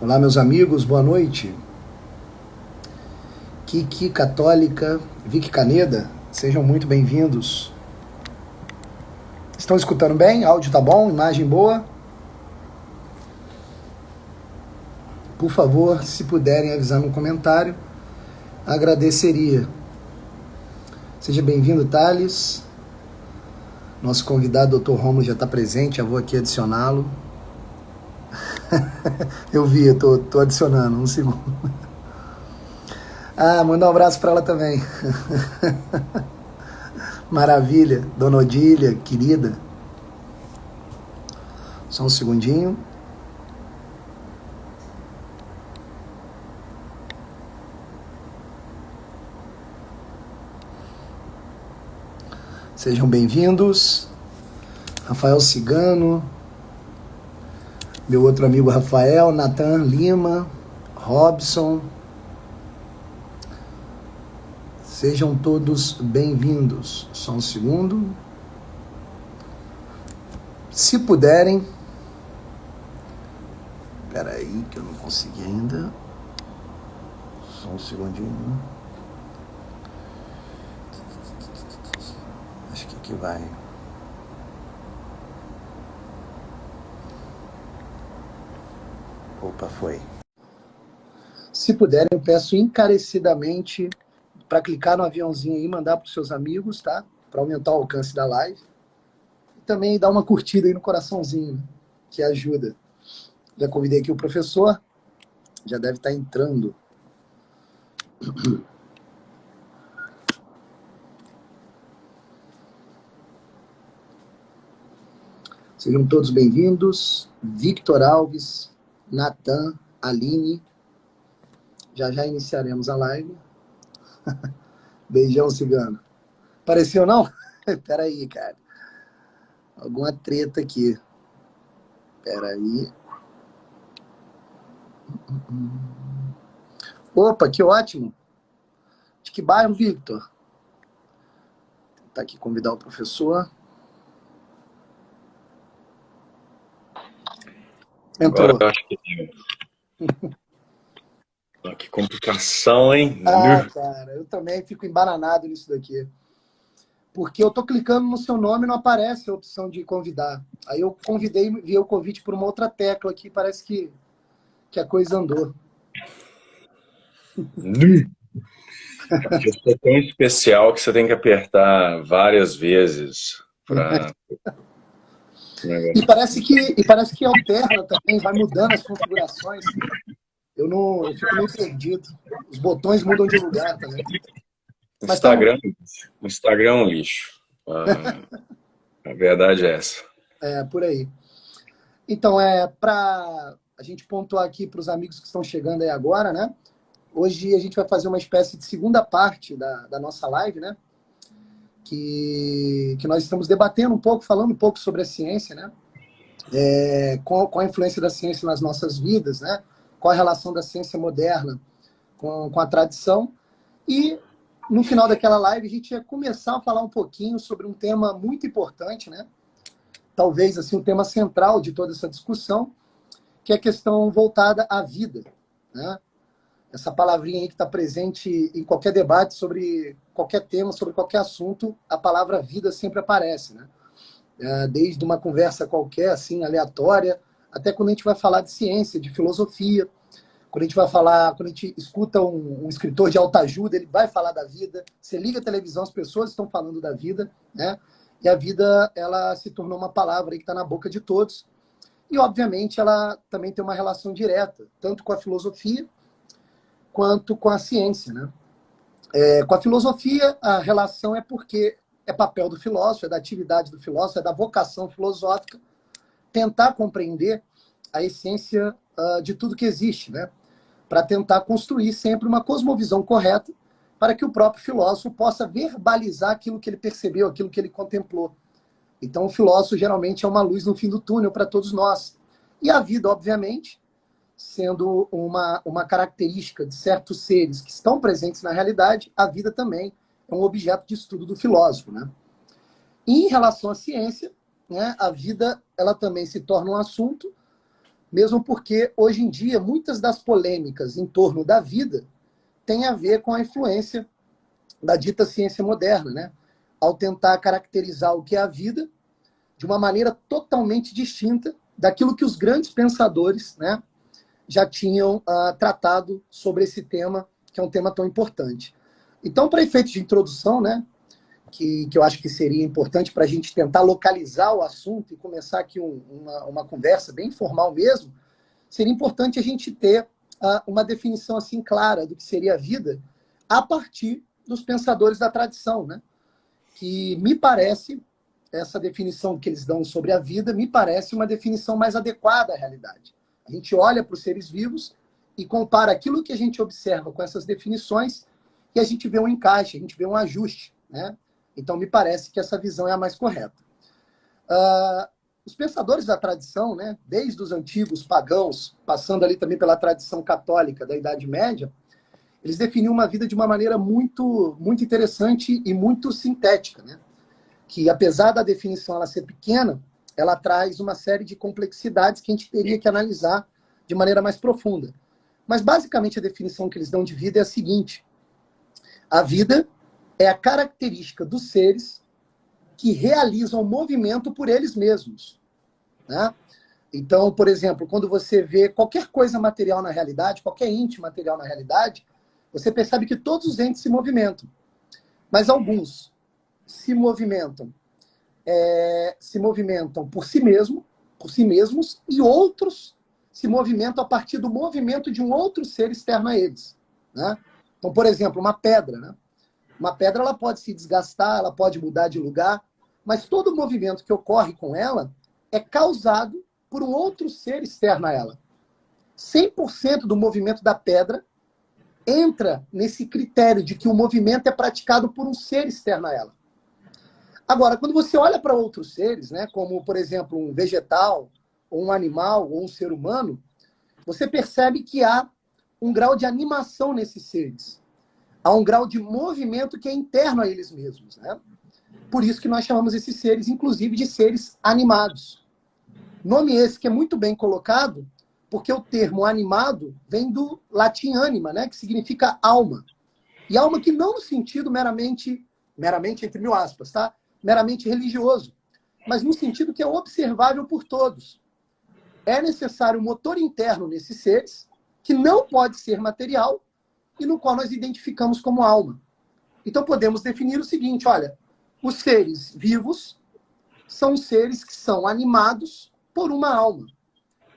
Olá, meus amigos, boa noite. Kiki Católica, Vicky Caneda, sejam muito bem-vindos. Estão escutando bem? Áudio tá bom? Imagem boa? Por favor, se puderem avisar no comentário, agradeceria. Seja bem-vindo, Thales. Nosso convidado, Dr. Romulo, já está presente, já vou aqui adicioná-lo. Eu vi, eu tô adicionando, um segundo. Ah, manda um abraço para ela também. Maravilha, Dona Odília, querida. Só um segundinho. Sejam bem-vindos. Rafael Cigano, meu outro amigo Rafael, Nathan Lima, Robson. Sejam todos bem-vindos. Só um segundo. Se puderem... Espera aí que eu não consegui ainda. Só um segundinho. Acho que aqui vai. Opa, foi. Se puderem, eu peço encarecidamente para clicar no aviãozinho aí e mandar para os seus amigos, tá? Para aumentar o alcance da live. E também dar uma curtida aí no coraçãozinho, que ajuda. Já convidei aqui o professor, já deve estar entrando. Sejam todos bem-vindos. Victor Alves, Nathan, Aline. Já já iniciaremos a live. Beijão, Cigano. Apareceu, não? Peraí, cara. Alguma treta aqui. Peraí. Opa, que ótimo. De que bairro, Victor? Vou tentar aqui convidar o professor. Entrou. Agora eu acho que... Que complicação, hein? Ah, cara, eu também fico embananado nisso daqui. Porque eu tô clicando no seu nome e não aparece a opção de convidar. Aí eu convidei, vi o convite por uma outra tecla aqui, parece que a coisa andou. Porque eu sou tão especial que você tem que apertar várias vezes para... E parece que alterna também, vai mudando as configurações. Eu fico meio perdido. Os botões mudam de lugar também. O Instagram é um lixo. A verdade é essa. É, por aí. Então, para a gente pontuar aqui para os amigos que estão chegando aí agora, né? Hoje a gente vai fazer uma espécie de segunda parte da nossa live, né? Que nós estamos debatendo um pouco, falando um pouco sobre a ciência, né? Com a influência da ciência nas nossas vidas, né? Qual a relação da ciência moderna com a tradição. E no final daquela live a gente ia começar a falar um pouquinho sobre um tema muito importante, né? Talvez assim o tema central de toda essa discussão, que é a questão voltada à vida, né? Essa palavrinha aí que está presente em qualquer debate sobre qualquer tema, sobre qualquer assunto, a palavra vida sempre aparece, né? Desde uma conversa qualquer, assim, aleatória, até quando a gente vai falar de ciência, de filosofia, quando a gente escuta um escritor de autoajuda, ele vai falar da vida, você liga a televisão, as pessoas estão falando da vida, né? E a vida, ela se tornou uma palavra aí que está na boca de todos. E, obviamente, ela também tem uma relação direta, tanto com a filosofia quanto com a ciência, né? Com a filosofia, a relação é porque é papel do filósofo, é da atividade do filósofo, é da vocação filosófica tentar compreender a essência de tudo que existe, né? Para tentar construir sempre uma cosmovisão correta para que o próprio filósofo possa verbalizar aquilo que ele percebeu, aquilo que ele contemplou. Então, o filósofo geralmente é uma luz no fim do túnel para todos nós. E a vida, obviamente, sendo uma característica de certos seres que estão presentes na realidade, a vida também é um objeto de estudo do filósofo, né? E em relação à ciência, né, a vida ela também se torna um assunto mesmo porque, hoje em dia, muitas das polêmicas em torno da vida têm a ver com a influência da dita ciência moderna, né? Ao tentar caracterizar o que é a vida de uma maneira totalmente distinta daquilo que os grandes pensadores, né, já tinham tratado sobre esse tema, que é um tema tão importante. Então, para efeito de introdução, né, que eu acho que seria importante para a gente tentar localizar o assunto e começar aqui uma conversa bem informal mesmo, seria importante a gente ter uma definição assim clara do que seria a vida a partir dos pensadores da tradição, né? Que me parece, essa definição que eles dão sobre a vida, me parece uma definição mais adequada à realidade. A gente olha para os seres vivos e compara aquilo que a gente observa com essas definições e a gente vê um encaixe, a gente vê um ajuste, né? Então, me parece que essa visão é a mais correta. Os pensadores da tradição, né, desde os antigos pagãos, passando ali também pela tradição católica da Idade Média, eles definiam uma vida de uma maneira muito, muito interessante e muito sintética, né? Que, apesar da definição ela ser pequena, ela traz uma série de complexidades que a gente teria que analisar de maneira mais profunda. Mas, basicamente, a definição que eles dão de vida é a seguinte: a vida é a característica dos seres que realizam movimento por eles mesmos, né? Então, por exemplo, quando você vê qualquer coisa material na realidade, qualquer ente material na realidade, você percebe que todos os entes se movimentam. Mas alguns se movimentam por si mesmos, e outros se movimentam a partir do movimento de um outro ser externo a eles, né? Então, por exemplo, uma pedra, né? Uma pedra ela pode se desgastar, ela pode mudar de lugar, mas todo movimento que ocorre com ela é causado por um outro ser externo a ela. 100% do movimento da pedra entra nesse critério de que o movimento é praticado por um ser externo a ela. Agora, quando você olha para outros seres, né, como, por exemplo, um vegetal, ou um animal, ou um ser humano, você percebe que há um grau de animação nesses seres. Há um grau de movimento que é interno a eles mesmos, né? Por isso que nós chamamos esses seres, inclusive, de seres animados. Nome esse que é muito bem colocado, porque o termo animado vem do latim anima, né, que significa alma. E alma que não no sentido meramente entre mil aspas, tá? Meramente religioso, mas no sentido que é observável por todos. É necessário um motor interno nesses seres, que não pode ser material, e no qual nós identificamos como alma. Então podemos definir o seguinte: olha, os seres vivos são seres que são animados por uma alma,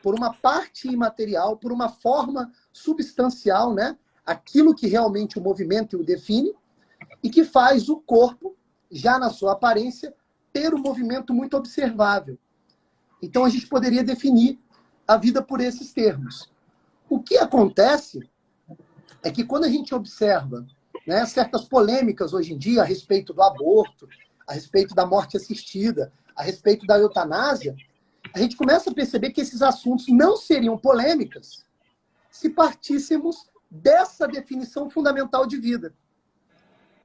por uma parte imaterial, por uma forma substancial, né? Aquilo que realmente o movimento o define, e que faz o corpo, já na sua aparência, ter um movimento muito observável. Então a gente poderia definir a vida por esses termos. O que acontece é que quando a gente observa, né, certas polêmicas hoje em dia a respeito do aborto, a respeito da morte assistida, a respeito da eutanásia, a gente começa a perceber que esses assuntos não seriam polêmicas se partíssemos dessa definição fundamental de vida.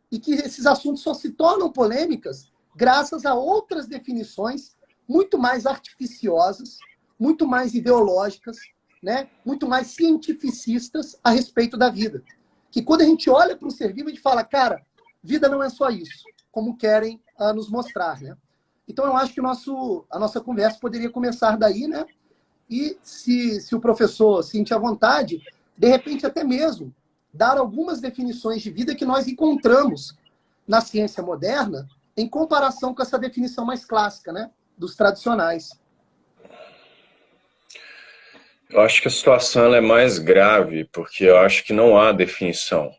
E que esses assuntos só se tornam polêmicas graças a outras definições muito mais artificiosas, muito mais ideológicas, né? Muito mais cientificistas a respeito da vida. Que quando a gente olha para o ser vivo, a gente fala, cara, vida não é só isso, como querem nos mostrar, né? Então, eu acho que a nossa conversa poderia começar daí, né? E se o professor sentir à vontade, de repente até mesmo dar algumas definições de vida que nós encontramos na ciência moderna em comparação com essa definição mais clássica, né? Dos tradicionais. Eu acho que a situação ela é mais grave, porque eu acho que não há definição.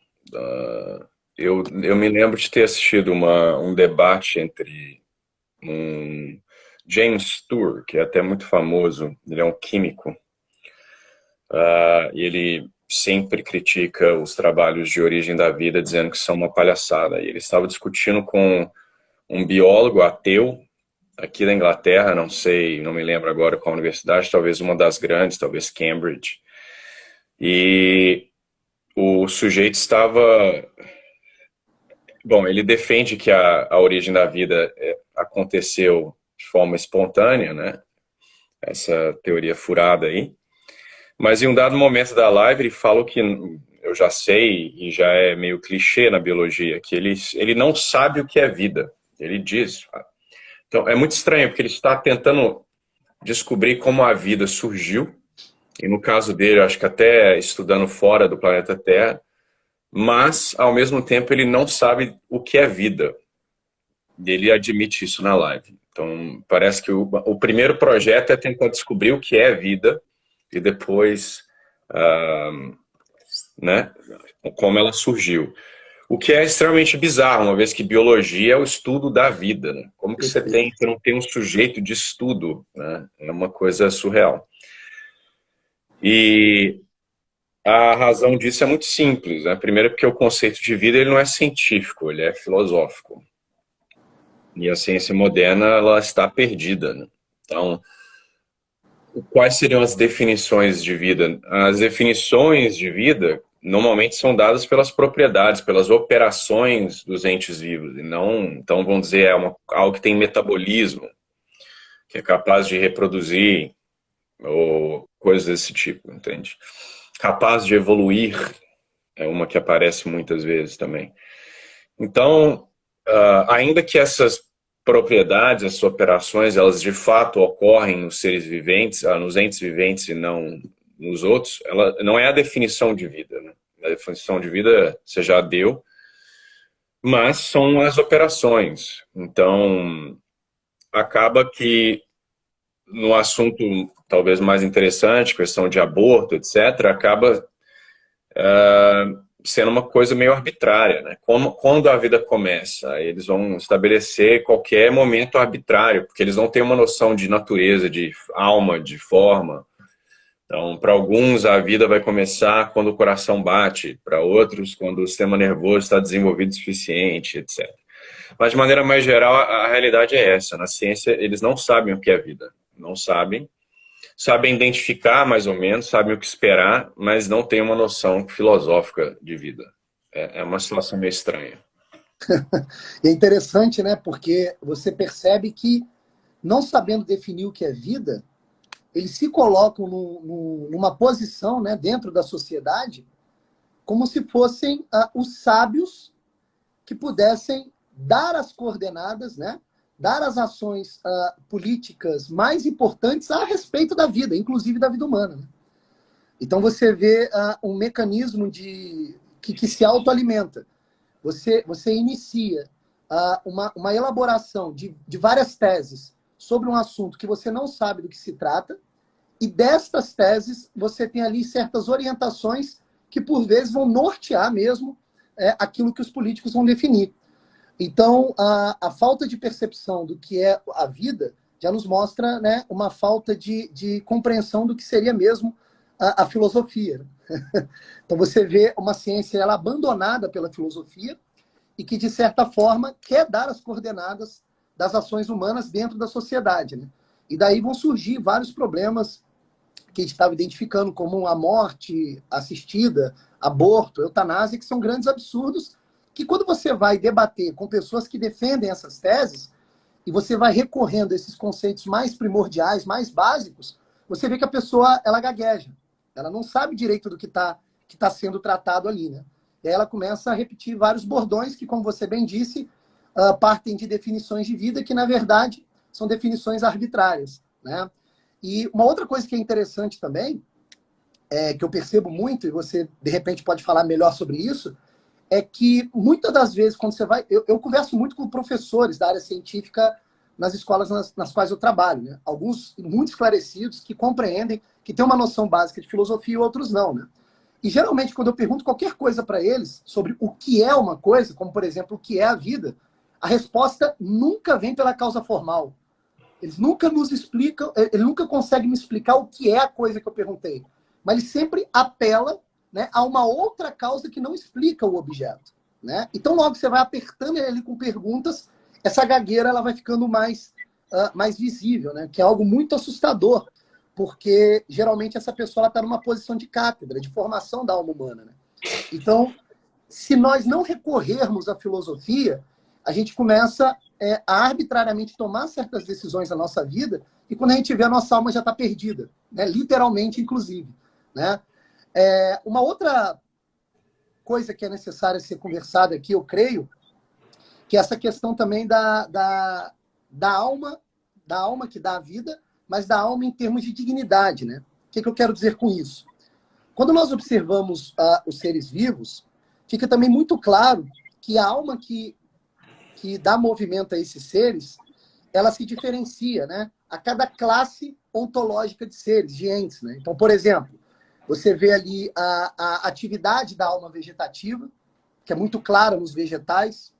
Eu me lembro de ter assistido um debate entre um James Tour, que é até muito famoso, ele é um químico, e ele sempre critica os trabalhos de origem da vida, dizendo que são uma palhaçada. E ele estava discutindo com um biólogo ateu, aqui da Inglaterra, não sei, não me lembro agora qual universidade, talvez uma das grandes, talvez Cambridge. E o sujeito estava... Bom, ele defende que a origem da vida aconteceu de forma espontânea, né? essa teoria furada aí. Mas em um dado momento da live ele fala que eu já sei, e já é meio clichê na biologia, que ele não sabe o que é vida. Ele diz. Então é muito estranho, porque ele está tentando descobrir como a vida surgiu, e no caso dele, eu acho que até estudando fora do planeta Terra, mas ao mesmo tempo ele não sabe o que é vida. E ele admite isso na live. Então parece que o primeiro projeto é tentar descobrir o que é vida, e depois, né, como ela surgiu. O que é extremamente bizarro, uma vez que biologia é o estudo da vida, né? Como que você não tem um sujeito de estudo, né? É uma coisa surreal. E a razão disso é muito simples, né? Primeiro porque o conceito de vida ele não é científico, ele é filosófico. E a ciência moderna ela está perdida, né? Então, quais seriam as definições de vida? As definições de vida normalmente são dadas pelas propriedades, pelas operações dos entes vivos, e não, então vamos dizer, algo que tem metabolismo, que é capaz de reproduzir, ou coisas desse tipo, entende? Capaz de evoluir, é uma que aparece muitas vezes também. Então, ainda que essas propriedades, essas operações, elas de fato ocorrem nos seres viventes, nos entes viventes e não nos outros, ela não é a definição de vida, né? A definição de vida você já deu, mas são as operações. Então, acaba que no assunto talvez mais interessante, questão de aborto, etc., acaba sendo uma coisa meio arbitrária, né? Quando a vida começa, eles vão estabelecer qualquer momento arbitrário, porque eles não têm uma noção de natureza, de alma, de forma. Então, para alguns, a vida vai começar quando o coração bate, para outros, quando o sistema nervoso está desenvolvido o suficiente, etc. Mas, de maneira mais geral, a realidade é essa. Na ciência, eles não sabem o que é vida. Não sabem. Sabem identificar, mais ou menos, sabem o que esperar, mas não têm uma noção filosófica de vida. É uma situação meio estranha. E é interessante, né? Porque você percebe que, não sabendo definir o que é vida, eles se colocam numa posição, né, dentro da sociedade, como se fossem os sábios que pudessem dar as coordenadas, né, dar as ações políticas mais importantes a respeito da vida, inclusive da vida humana. Né? Então você vê um mecanismo que se autoalimenta. Você inicia uma elaboração de várias teses sobre um assunto que você não sabe do que se trata, e destas teses você tem ali certas orientações que, por vezes, vão nortear mesmo aquilo que os políticos vão definir. Então, a falta de percepção do que é a vida já nos mostra, né, uma falta de compreensão do que seria mesmo a filosofia. Então, você vê uma ciência ela abandonada pela filosofia e que, de certa forma, quer dar as coordenadas das ações humanas dentro da sociedade. Né? E daí vão surgir vários problemas que a gente estava identificando como a morte assistida, aborto, eutanásia, que são grandes absurdos, que quando você vai debater com pessoas que defendem essas teses, e você vai recorrendo a esses conceitos mais primordiais, mais básicos, você vê que a pessoa, ela gagueja. Ela não sabe direito do que tá sendo tratado ali, né? E aí ela começa a repetir vários bordões que, como você bem disse, partem de definições de vida que, na verdade, são definições arbitrárias, né? E uma outra coisa que é interessante também, que eu percebo muito, e você, de repente, pode falar melhor sobre isso, é que, muitas das vezes, quando você vai... Eu converso muito com professores da área científica nas escolas nas quais eu trabalho, né? Alguns muito esclarecidos, que compreendem, que têm uma noção básica de filosofia e outros não, né? E, geralmente, quando eu pergunto qualquer coisa para eles sobre o que é uma coisa, como, por exemplo, o que é a vida, a resposta nunca vem pela causa formal. Eles nunca nos explicam, ele nunca consegue me explicar o que é a coisa que eu perguntei. Mas ele sempre apela, né, a uma outra causa que não explica o objeto. Né? Então, logo você vai apertando ele com perguntas, essa gagueira ela vai ficando mais visível, né? Que é algo muito assustador, porque geralmente essa pessoa está numa posição de cátedra, de formação da alma humana. Né? Então, se nós não recorrermos à filosofia, a gente começa a arbitrariamente tomar certas decisões na nossa vida, e quando a gente vê, a nossa alma já está perdida, né? Literalmente, inclusive. Né? Uma outra coisa que é necessária ser conversada aqui, eu creio, que é essa questão também da alma que dá a vida, mas da alma em termos de dignidade. Né? O que eu quero dizer com isso? Quando nós observamos os seres vivos, fica também muito claro que a alma que dá movimento a esses seres, ela se diferencia, né, a cada classe ontológica de seres, de entes. Né? Então, por exemplo, você vê ali a atividade da alma vegetativa, que é muito clara nos vegetais.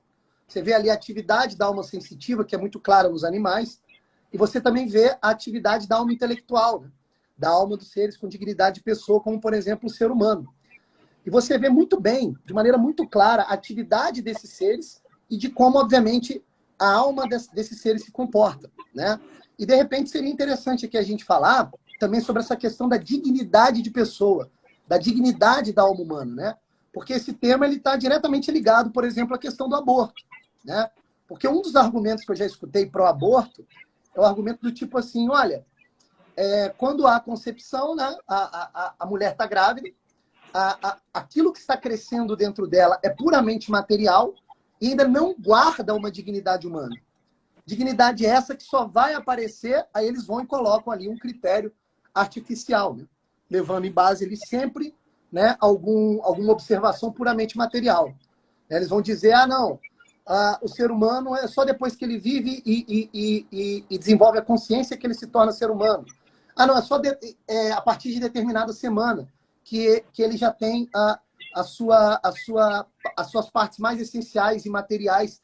Você vê ali a atividade da alma sensitiva, que é muito clara nos animais. E você também vê a atividade da alma intelectual, né? Da alma dos seres com dignidade de pessoa, como, por exemplo, o ser humano. E você vê muito bem, de maneira muito clara, a atividade desses seres e de como, obviamente, a alma desses seres se comporta. Né? E, de repente, seria interessante aqui a gente falar também sobre essa questão da dignidade de pessoa, da dignidade da alma humana. Né? Porque esse tema está diretamente ligado, por exemplo, à questão do aborto. Né? Porque um dos argumentos que eu já escutei pró-aborto é o argumento do tipo assim, olha, quando há concepção, né, a mulher está grávida, aquilo que está crescendo dentro dela é puramente material e ainda não guarda uma dignidade humana. Dignidade essa que só vai aparecer, aí eles vão e colocam ali um critério artificial, né? Levando em base ali sempre, né, alguma observação puramente material. Eles vão dizer, não, o ser humano é só depois que ele vive e desenvolve a consciência que ele se torna ser humano. Não, é só a partir de determinada semana que ele já tem as suas partes mais essenciais e materiais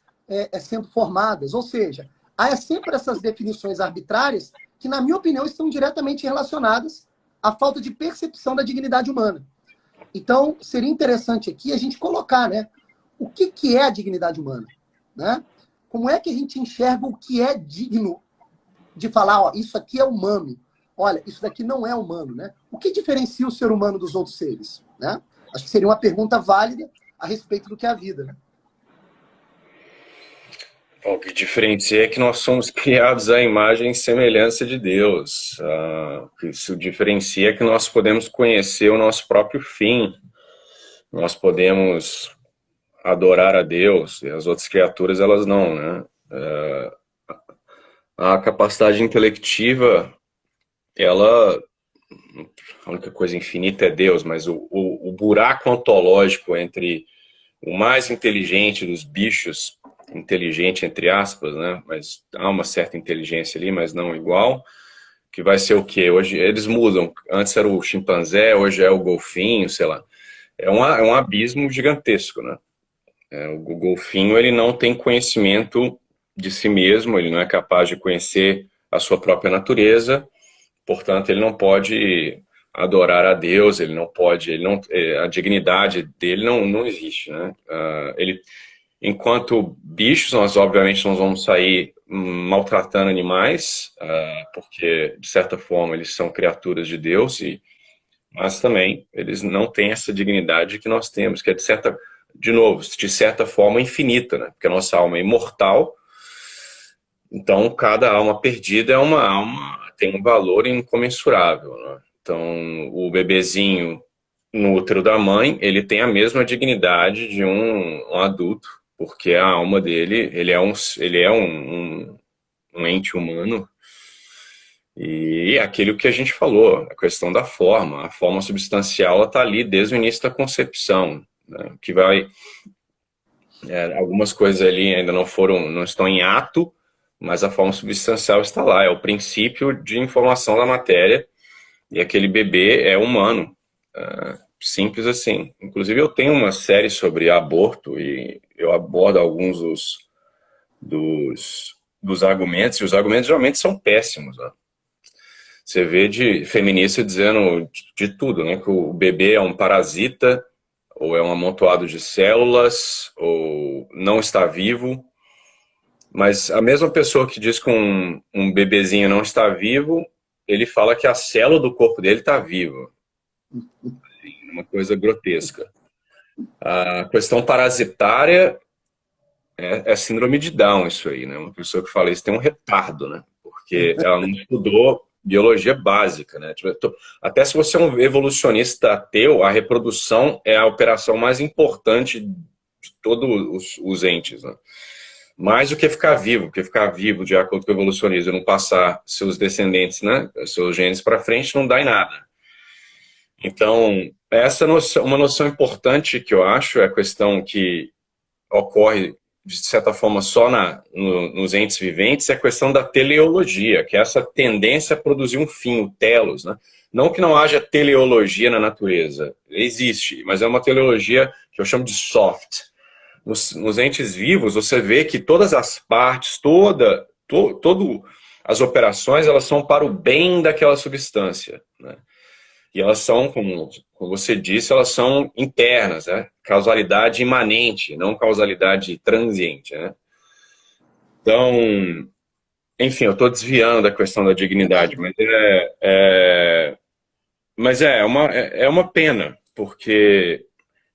sendo formadas. Ou seja, há sempre essas definições arbitrárias que, na minha opinião, estão diretamente relacionadas à falta de percepção da dignidade humana. Então, seria interessante aqui a gente colocar, né, o que é a dignidade humana. Né? Como é que a gente enxerga o que é digno de falar, isso aqui é humano, olha, isso daqui não é humano, né? O que diferencia o ser humano dos outros seres? Né? Acho que seria uma pergunta válida a respeito do que é a vida. Né? O que diferencia é que nós somos criados à imagem e semelhança de Deus. Isso diferencia é que nós podemos conhecer o nosso próprio fim. Nós podemos adorar a Deus, e as outras criaturas, elas não, né? A capacidade intelectiva, a única coisa infinita é Deus, mas o buraco ontológico entre o mais inteligente dos bichos, inteligente entre aspas, né? Mas há uma certa inteligência ali, mas não igual, que vai ser o quê? Hoje eles mudam. Antes era o chimpanzé, hoje é o golfinho, sei lá. É um abismo gigantesco, né? O golfinho, ele não tem conhecimento de si mesmo, ele não é capaz de conhecer a sua própria natureza, portanto, ele não pode adorar a Deus, a dignidade dele não existe, né? Enquanto bichos, nós obviamente não vamos sair maltratando animais, porque, de certa forma, eles são criaturas de Deus, mas também eles não têm essa dignidade que nós temos, que é de certa forma infinita, né? Porque a nossa alma é imortal, então cada alma perdida é uma alma, tem um valor incomensurável, né? Então o bebezinho no útero da mãe, ele tem a mesma dignidade de um adulto, porque a alma dele, ele é um ente humano. E aquilo que a gente falou, a questão da forma, a forma substancial, ela está ali desde o início da concepção, né? Que vai, algumas coisas ali ainda não estão em ato, mas a forma substancial está lá, é o princípio de informação da matéria, e aquele bebê é humano, simples assim. Inclusive eu tenho uma série sobre aborto e eu abordo alguns dos argumentos, e os argumentos geralmente são péssimos, né? Você vê de feminista dizendo de tudo, né? Que o bebê é um parasita, ou é um amontoado de células, ou não está vivo. Mas a mesma pessoa que diz que um bebezinho não está vivo, ele fala que a célula do corpo dele está viva. Uma coisa grotesca. A questão parasitária, é síndrome de Down isso aí, né? Uma pessoa que fala isso tem um retardo, né? Porque ela não estudou biologia básica, né? Tipo, até se você é um evolucionista ateu, a reprodução é a operação mais importante de todos os entes, né? Mais do que ficar vivo, porque ficar vivo, de acordo com o evolucionismo, e não passar seus descendentes, né? Seus genes para frente, não dá em nada. Então, essa noção, uma noção importante que eu acho é a questão que ocorre, de certa forma, só nos entes viventes, é a questão da teleologia, que é essa tendência a produzir um fim, o telos, né? Não que não haja teleologia na natureza, existe, mas é uma teleologia que eu chamo de soft. Nos entes vivos, você vê que todas as partes, todo as operações, elas são para o bem daquela substância, né? E elas são, como você disse, elas são internas, né? Causalidade imanente, não causalidade transiente, né? Então, enfim, eu estou desviando da questão da dignidade, mas é uma pena, porque,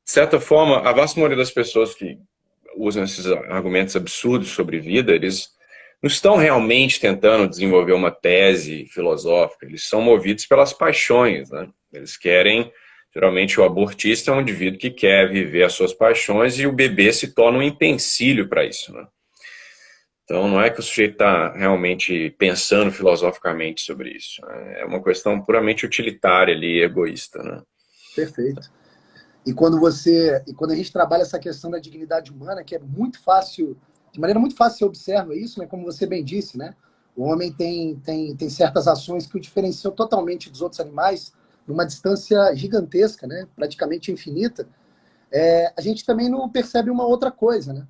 de certa forma, a vasta maioria das pessoas que usam esses argumentos absurdos sobre vida, eles não estão realmente tentando desenvolver uma tese filosófica, eles são movidos pelas paixões, né? Eles querem, geralmente o abortista é um indivíduo que quer viver as suas paixões e o bebê se torna um empecilho para isso, né? Então não é que o sujeito está realmente pensando filosoficamente sobre isso, né? É uma questão puramente utilitária ali, egoísta, né? Perfeito. E quando a gente trabalha essa questão da dignidade humana, que é muito fácil, de maneira muito fácil você observa isso, né? Como você bem disse, né? O homem tem certas ações que o diferenciam totalmente dos outros animais, numa distância gigantesca, né? Praticamente infinita. A gente também não percebe uma outra coisa, né?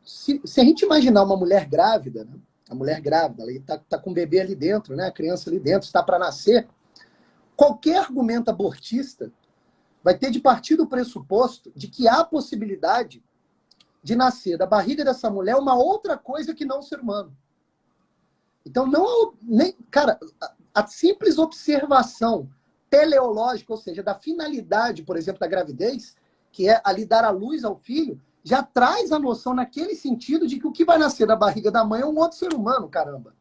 Se a gente imaginar uma mulher grávida, né? A mulher grávida, ela está com o bebê ali dentro, né? A criança ali dentro, está para nascer. Qualquer argumento abortista vai ter de partir do pressuposto de que há possibilidade de nascer da barriga dessa mulher uma outra coisa que não o ser humano. Então, cara, a simples observação teleológica, ou seja, da finalidade, por exemplo, da gravidez, que é ali dar à luz ao filho, já traz a noção naquele sentido de que o que vai nascer da barriga da mãe é um outro ser humano, caramba.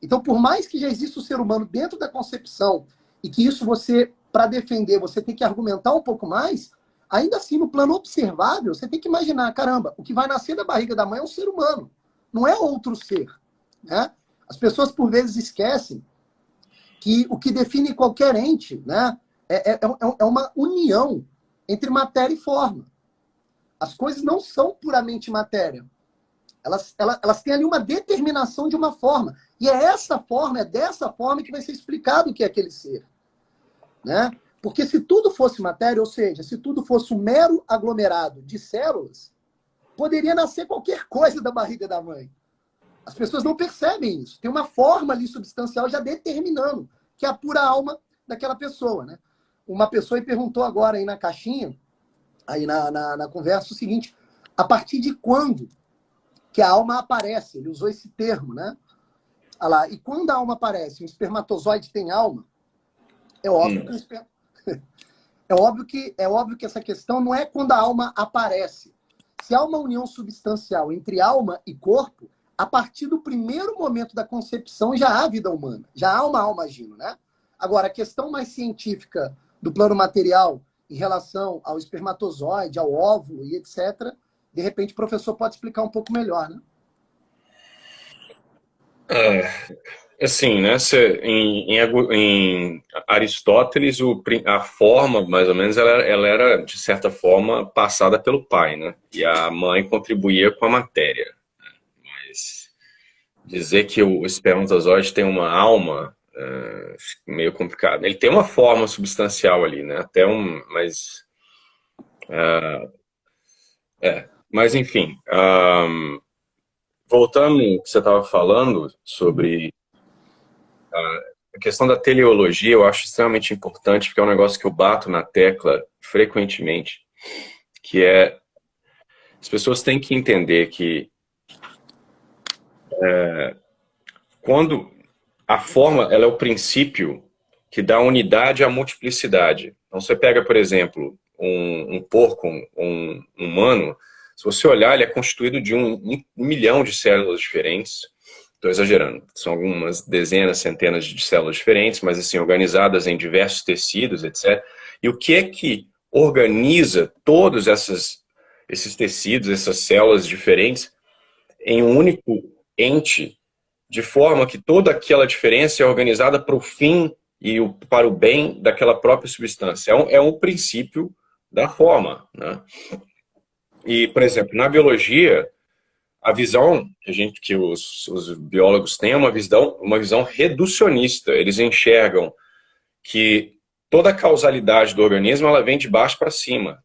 Então, por mais que já exista o ser humano dentro da concepção e que isso você, para defender, você tem que argumentar um pouco mais, ainda assim, no plano observável, você tem que imaginar, caramba, o que vai nascer da barriga da mãe é um ser humano, não é outro ser, né? As pessoas, por vezes, esquecem que o que define qualquer ente, né, é uma união entre matéria e forma. As coisas não são puramente matéria. Elas têm ali uma determinação de uma forma. E é dessa forma que vai ser explicado o que é aquele ser. Né? Porque se tudo fosse matéria, ou seja, se tudo fosse um mero aglomerado de células, poderia nascer qualquer coisa da barriga da mãe. As pessoas não percebem isso. Tem uma forma ali substancial já determinando, que é a pura alma daquela pessoa. Né? Uma pessoa me perguntou agora aí na caixinha, aí na conversa, o seguinte: a partir de quando que a alma aparece? Ele usou esse termo, né? Olha lá, e quando a alma aparece, um espermatozoide tem alma? É óbvio é óbvio que essa questão não é quando a alma aparece. Se há uma união substancial entre alma e corpo, a partir do primeiro momento da concepção já há vida humana, já há uma alma agindo, né? Agora, a questão mais científica do plano material em relação ao espermatozoide, ao óvulo e etc., de repente o professor pode explicar um pouco melhor, né? Assim, né? Em Aristóteles, a forma, mais ou menos, ela era, de certa forma, passada pelo pai, né? E a mãe contribuía com a matéria. Mas dizer que o espermatozoide tem uma alma é meio complicado. Ele tem uma forma substancial ali, né? Mas enfim, voltando ao que você estava falando sobre a questão da teleologia, eu acho extremamente importante, porque é um negócio que eu bato na tecla frequentemente, que é as pessoas têm que entender que quando a forma ela é o princípio que dá unidade à multiplicidade. Então você pega, por exemplo, um porco, um humano, se você olhar, ele é constituído de um milhão de células diferentes. Estou exagerando, são algumas dezenas, centenas de células diferentes, mas assim, organizadas em diversos tecidos, etc. E o que é que organiza todos esses tecidos, essas células diferentes, em um único ente, de forma que toda aquela diferença é organizada para o fim e para o bem daquela própria substância. É um princípio da forma, né? E, por exemplo, na biologia, a visão que os biólogos têm é uma visão reducionista. Eles enxergam que toda a causalidade do organismo ela vem de baixo para cima.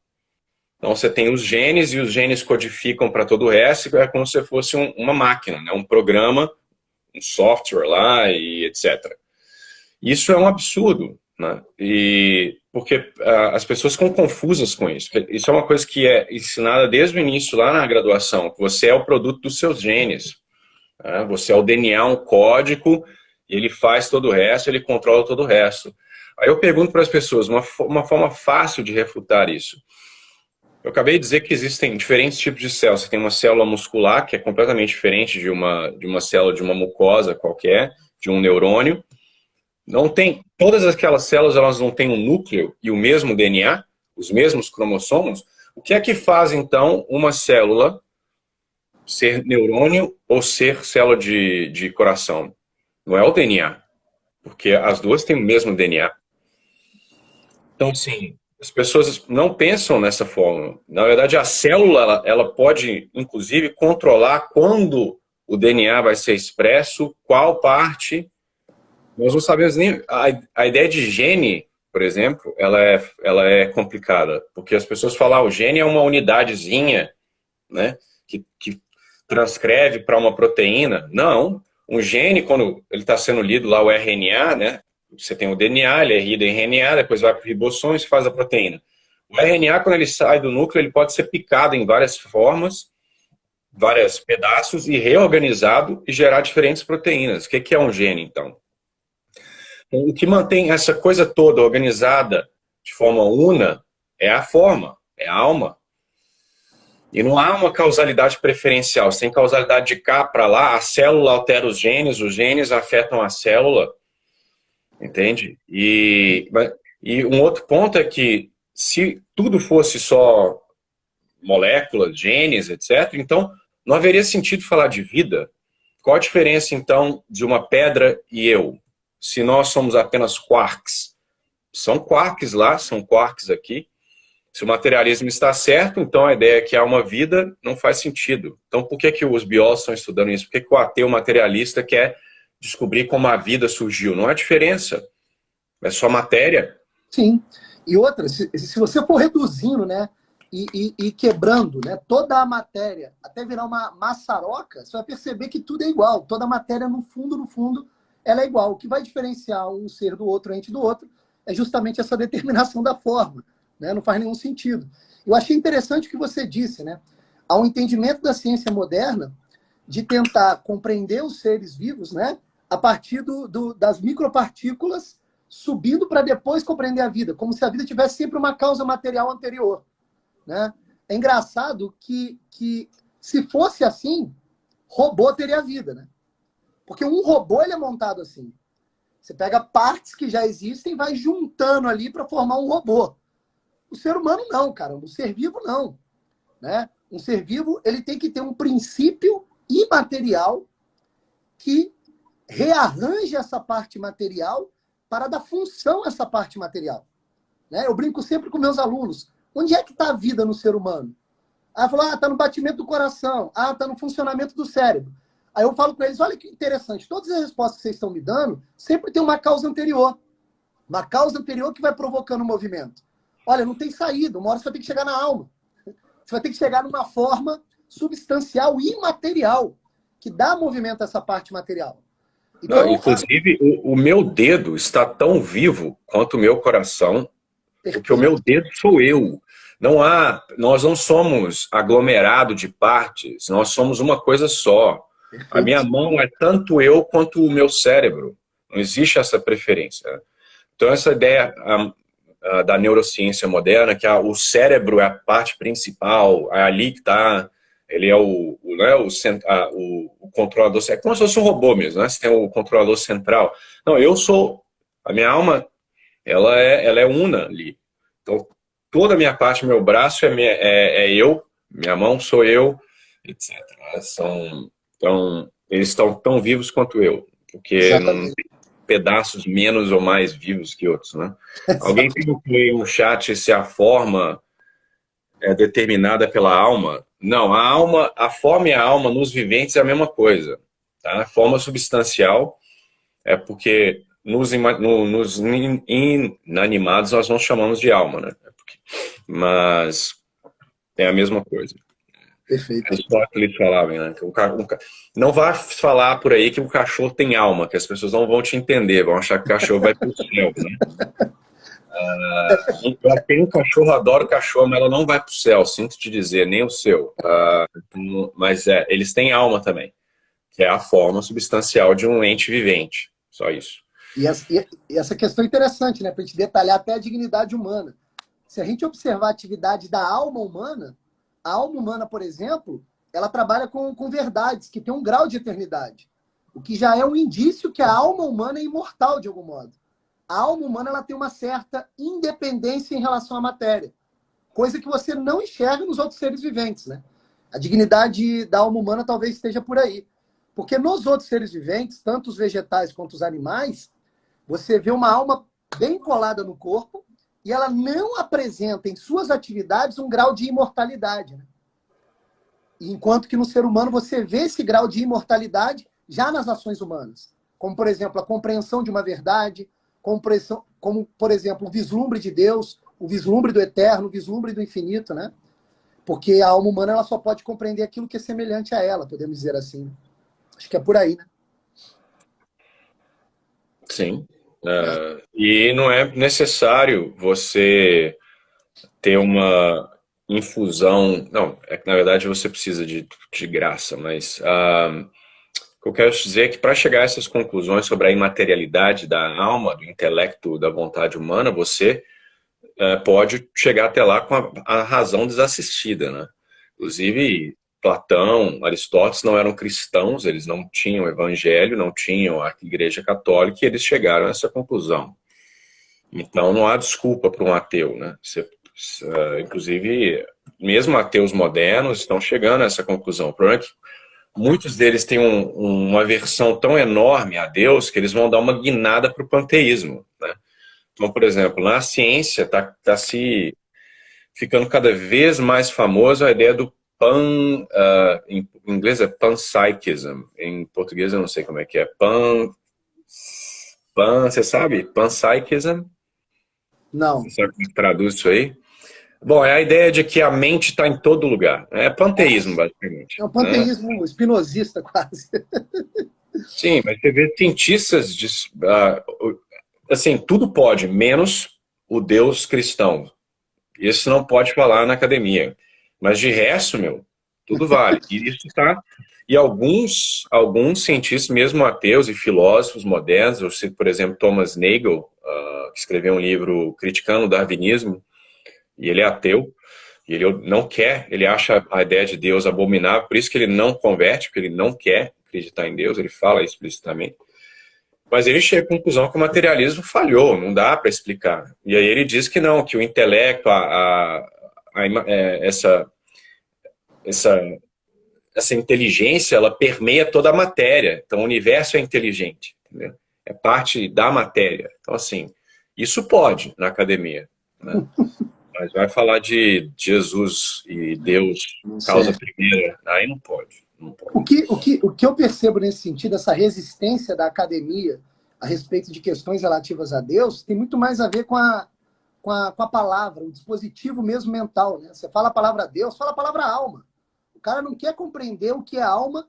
Então você tem os genes e os genes codificam para todo o resto, é como se fosse uma máquina, né? Um programa, um software lá e etc. Isso é um absurdo, né? Porque as pessoas ficam confusas com isso. Isso é uma coisa que é ensinada desde o início, lá na graduação, que você é o produto dos seus genes. Né? Você é o DNA, um código, e ele faz todo o resto, ele controla todo o resto. Aí eu pergunto para as pessoas, uma forma fácil de refutar isso. Eu acabei de dizer que existem diferentes tipos de células. Você tem uma célula muscular, que é completamente diferente de uma célula de uma mucosa qualquer, de um neurônio. Não tem, todas aquelas células elas não têm um núcleo e o mesmo DNA, os mesmos cromossomos. O que é que faz, então, uma célula ser neurônio ou ser célula de coração? Não é o DNA, porque as duas têm o mesmo DNA. Então, sim, as pessoas não pensam nessa forma. Na verdade, a célula ela pode, inclusive, controlar quando o DNA vai ser expresso, qual parte. Nós não sabemos nem... A ideia de gene, por exemplo, ela é complicada, porque as pessoas falam, o gene é uma unidadezinha, né, que transcreve para uma proteína. Não, um gene, quando ele está sendo lido lá, o RNA, né, você tem o DNA, ele é lido em RNA, depois vai para ribossomos e faz a proteína. O RNA, quando ele sai do núcleo, ele pode ser picado em várias formas, vários pedaços, e reorganizado e gerar diferentes proteínas. O que é um gene, então? O que mantém essa coisa toda organizada de forma una é a forma, é a alma. E não há uma causalidade preferencial. Sem causalidade de cá para lá, a célula altera os genes afetam a célula. Entende? E um outro ponto é que se tudo fosse só moléculas, genes, etc., então não haveria sentido falar de vida. Qual a diferença, então, de uma pedra e eu? Se nós somos apenas quarks. São quarks lá, são quarks aqui. Se o materialismo está certo, então a ideia que há uma vida não faz sentido. Então por que os biólogos estão estudando isso? Por que o ateu materialista quer descobrir como a vida surgiu? Não há diferença. É só matéria. Sim. E outra, se você for reduzindo, né, e quebrando, né, toda a matéria, até virar uma maçaroca, você vai perceber que tudo é igual. Toda a matéria, no fundo, ela é igual. O que vai diferenciar um ser do outro, ente do outro, é justamente essa determinação da forma. Né? Não faz nenhum sentido. Eu achei interessante o que você disse, né? Há um entendimento da ciência moderna de tentar compreender os seres vivos, né, a partir das micropartículas, subindo para depois compreender a vida, como se a vida tivesse sempre uma causa material anterior. Né? É engraçado que se fosse assim, robô teria vida. Né? Porque um robô ele é montado assim. Você pega partes que já existem e vai juntando ali para formar um robô. O ser humano não, cara. O ser vivo não. Né? Um ser vivo ele tem que ter um princípio imaterial que rearranje essa parte material para dar função a essa parte material. Né? Eu brinco sempre com meus alunos. Onde é que está a vida no ser humano? Aí eu falo, está no batimento do coração. Está no funcionamento do cérebro. Aí eu falo com eles, olha que interessante. Todas as respostas que vocês estão me dando sempre tem uma causa anterior. Uma causa anterior que vai provocando o movimento. Olha, não tem saída. Uma hora você vai ter que chegar na alma. Você vai ter que chegar numa forma substancial e imaterial que dá movimento a essa parte material. Então, não, inclusive, o meu dedo está tão vivo quanto o meu coração, porque o meu dedo sou eu. Nós não somos aglomerado de partes, nós somos uma coisa só. Perfeito. A minha mão é tanto eu quanto o meu cérebro. Não existe essa preferência. Então, essa ideia da neurociência moderna, que o cérebro é a parte principal, é ali que está, ele é né, o controlador, é como se fosse um robô mesmo, né? Você tem o controlador central. Não, a minha alma, ela é una ali. Então, toda a minha parte, meu braço é eu, minha mão sou eu, etc. Então, eles estão tão vivos quanto eu, porque não Exatamente. tem pedaços menos ou mais vivos que outros, né? Alguém Exatamente. perguntou aí no chat se a forma é determinada pela alma. Não, a forma e a alma nos viventes é a mesma coisa, tá? A forma substancial é porque nos inanimados nós não chamamos de alma, né? Mas é a mesma coisa. É Perfeito. só que eles falavam, né? Que não vá falar por aí que o cachorro tem alma, que as pessoas não vão te entender, vão achar que o cachorro vai pro céu, né? Eu tenho um cachorro, adoro cachorro, mas ela não vai pro céu, sinto te dizer, nem o seu. Mas eles têm alma também, que é a forma substancial de um ente vivente. Só isso. E essa questão é interessante, né? Para a gente detalhar até a dignidade humana. Se a gente observar a atividade da alma humana, a alma humana, por exemplo, ela trabalha com verdades que têm um grau de eternidade. O que já é um indício que a alma humana é imortal, de algum modo. A alma humana ela tem uma certa independência em relação à matéria, coisa que você não enxerga nos outros seres viventes, né? A dignidade da alma humana talvez esteja por aí. Porque nos outros seres viventes, tanto os vegetais quanto os animais, você vê uma alma bem colada no corpo e ela não apresenta em suas atividades um grau de imortalidade, né? Enquanto que no ser humano você vê esse grau de imortalidade já nas ações humanas. Como, por exemplo, a compreensão de uma verdade, como por exemplo, o vislumbre de Deus, o vislumbre do eterno, o vislumbre do infinito, né? Porque a alma humana ela só pode compreender aquilo que é semelhante a ela, podemos dizer assim. Acho que é por aí, né? Sim. E não é necessário você ter uma infusão. Não, é que na verdade você precisa de graça, mas o que eu quero dizer é que para chegar a essas conclusões sobre a imaterialidade da alma, do intelecto, da vontade humana, você pode chegar até lá com a razão desassistida, né? Inclusive, Platão, Aristóteles não eram cristãos, eles não tinham evangelho, não tinham a Igreja Católica, e eles chegaram a essa conclusão. Então, não há desculpa para um ateu, né? Inclusive, mesmo ateus modernos estão chegando a essa conclusão. O problema é que muitos deles têm uma aversão tão enorme a Deus que eles vão dar uma guinada para o panteísmo, né? Então, por exemplo, na ciência está se ficando cada vez mais famosa a ideia do em inglês é panpsychism, em português eu não sei como é que é, você sabe? Panpsychism? Você Não. sabe como que traduz isso aí? Bom, é a ideia de que a mente está em todo lugar. É panteísmo, É basicamente, um né? panteísmo espinosista, quase. Sim, mas você vê cientistas, assim, tudo pode, menos o Deus cristão. Isso não pode falar na academia. Mas de resto, meu, tudo vale. E isso tá. E alguns cientistas, mesmo ateus e filósofos modernos, eu cito, por exemplo, Thomas Nagel, que escreveu um livro criticando o darwinismo, e ele é ateu, e ele não quer, ele acha a ideia de Deus abominável, por isso que ele não converte, porque ele não quer acreditar em Deus, ele fala explicitamente. Mas ele chega à conclusão que o materialismo falhou, não dá para explicar. E aí ele diz que não, que o intelecto, essa, essa inteligência, ela permeia toda a matéria. Então o universo é inteligente, entendeu? É parte da matéria. Então, assim, isso pode na academia, né? Mas vai falar de Jesus e Deus, Não causa sei. primeira, aí não pode. Não pode. O que eu percebo nesse sentido, essa resistência da academia a respeito de questões relativas a Deus, tem muito mais a ver com a palavra, o dispositivo mesmo mental, né? Você fala a palavra Deus, fala a palavra alma. O cara não quer compreender o que é alma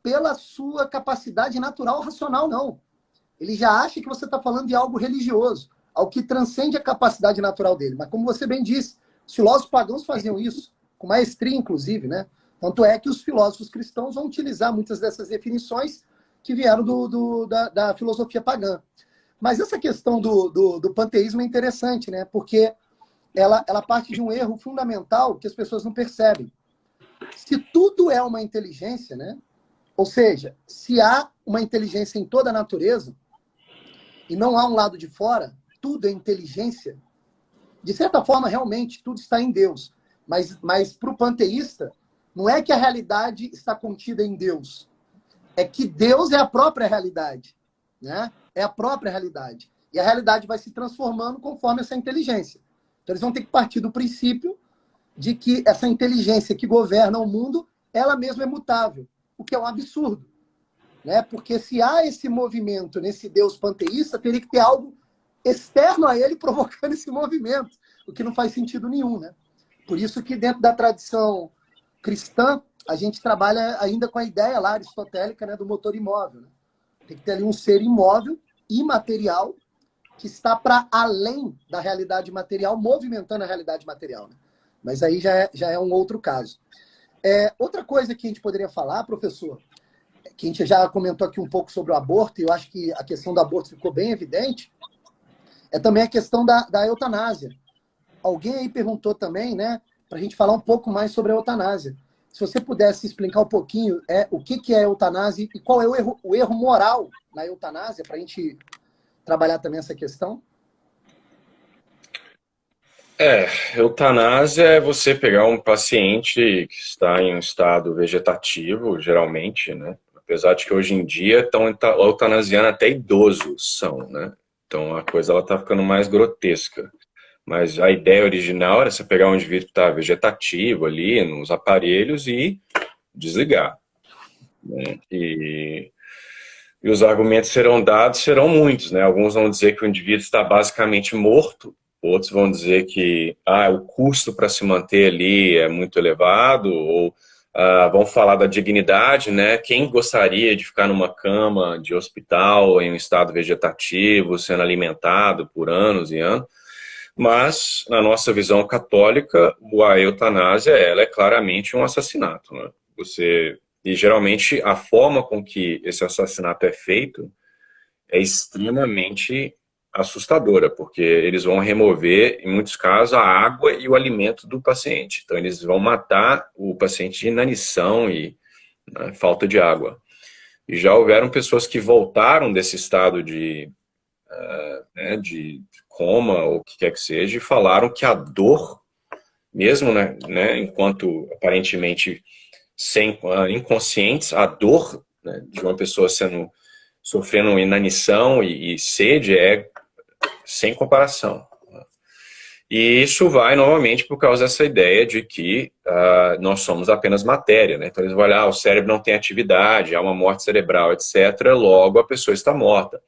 pela sua capacidade natural racional, não. Ele já acha que você está falando de algo religioso, algo que transcende a capacidade natural dele. Mas como você bem disse, os filósofos pagãos faziam isso, com maestria, inclusive, né? Tanto é que os filósofos cristãos vão utilizar muitas dessas definições que vieram da filosofia pagã. Mas essa questão do panteísmo é interessante, né? Porque ela parte de um erro fundamental que as pessoas não percebem. Se tudo é uma inteligência, né? Ou seja, se há uma inteligência em toda a natureza, e não há um lado de fora, tudo é inteligência, de certa forma, realmente, tudo está em Deus. Mas para o panteísta, não é que a realidade está contida em Deus. É que Deus é a própria realidade. Né? É a própria realidade. E a realidade vai se transformando conforme essa inteligência. Então, eles vão ter que partir do princípio de que essa inteligência que governa o mundo, ela mesma é mutável. O que é um absurdo. Né? Porque se há esse movimento nesse Deus panteísta, teria que ter algo externo a ele provocando esse movimento, o que não faz sentido nenhum. Né? Por isso que dentro da tradição cristã, a gente trabalha ainda com a ideia lá aristotélica, né, do motor imóvel. Né? Tem que ter ali um ser imóvel, imaterial, que está para além da realidade material, movimentando a realidade material. Né? Mas aí já é um outro caso. Outra coisa que a gente poderia falar, professor, que a gente já comentou aqui um pouco sobre o aborto, e eu acho que a questão do aborto ficou bem evidente, é também a questão da eutanásia. Alguém aí perguntou também, né, para a gente falar um pouco mais sobre a eutanásia. Se você pudesse explicar um pouquinho o que é a eutanásia e qual é o erro moral na eutanásia, para a gente trabalhar também essa questão. Eutanásia é você pegar um paciente que está em um estado vegetativo, geralmente, né? Apesar de que hoje em dia estão eutanasiando até idosos são, né? Então a coisa ela está ficando mais grotesca. Mas a ideia original era você pegar um indivíduo que está vegetativo ali nos aparelhos e desligar. Né? E os argumentos serão dados, serão muitos, né? Alguns vão dizer que o indivíduo está basicamente morto, outros vão dizer que o custo para se manter ali é muito elevado, ou vão falar da dignidade, né? Quem gostaria de ficar numa cama de hospital em um estado vegetativo, sendo alimentado por anos e anos? Mas, na nossa visão católica, a eutanásia ela é claramente um assassinato. Né? E geralmente a forma com que esse assassinato é feito é extremamente assustadora, porque eles vão remover, em muitos casos, a água e o alimento do paciente. Então, eles vão matar o paciente de inanição e falta de água. E já houveram pessoas que voltaram desse estado de coma, ou o que quer que seja, e falaram que a dor, mesmo enquanto aparentemente inconscientes, a dor de uma pessoa sofrendo inanição e sede é sem comparação. E isso vai novamente por causa dessa ideia de que nós somos apenas matéria. Né? Então eles vão olhar, o cérebro não tem atividade, há uma morte cerebral, etc. Logo a pessoa está morta.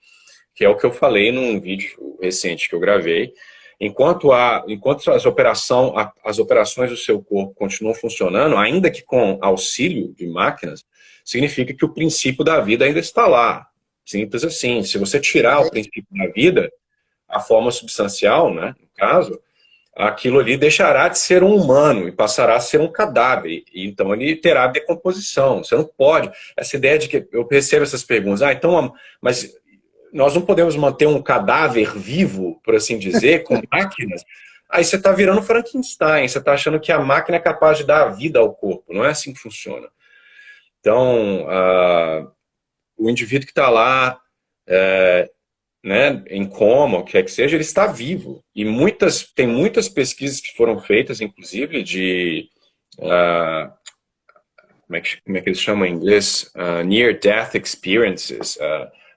Que é o que eu falei num vídeo recente que eu gravei. Enquanto as operações do seu corpo continuam funcionando, ainda que com auxílio de máquinas, significa que o princípio da vida ainda está lá. Simples assim. Se você tirar o princípio da vida, a forma substancial, né, no caso, aquilo ali deixará de ser um humano e passará a ser um cadáver. E, então ele terá decomposição. Você não pode. Essa ideia de que eu recebo essas perguntas, mas nós não podemos manter um cadáver vivo, por assim dizer, com máquinas. Aí você está virando Frankenstein, você está achando que a máquina é capaz de dar vida ao corpo. Não é assim que funciona. Então, o indivíduo que está lá, em coma, o que quer que seja, ele está vivo. E tem muitas pesquisas que foram feitas, inclusive, de... como é que eles chamam em inglês? Near-death experiences,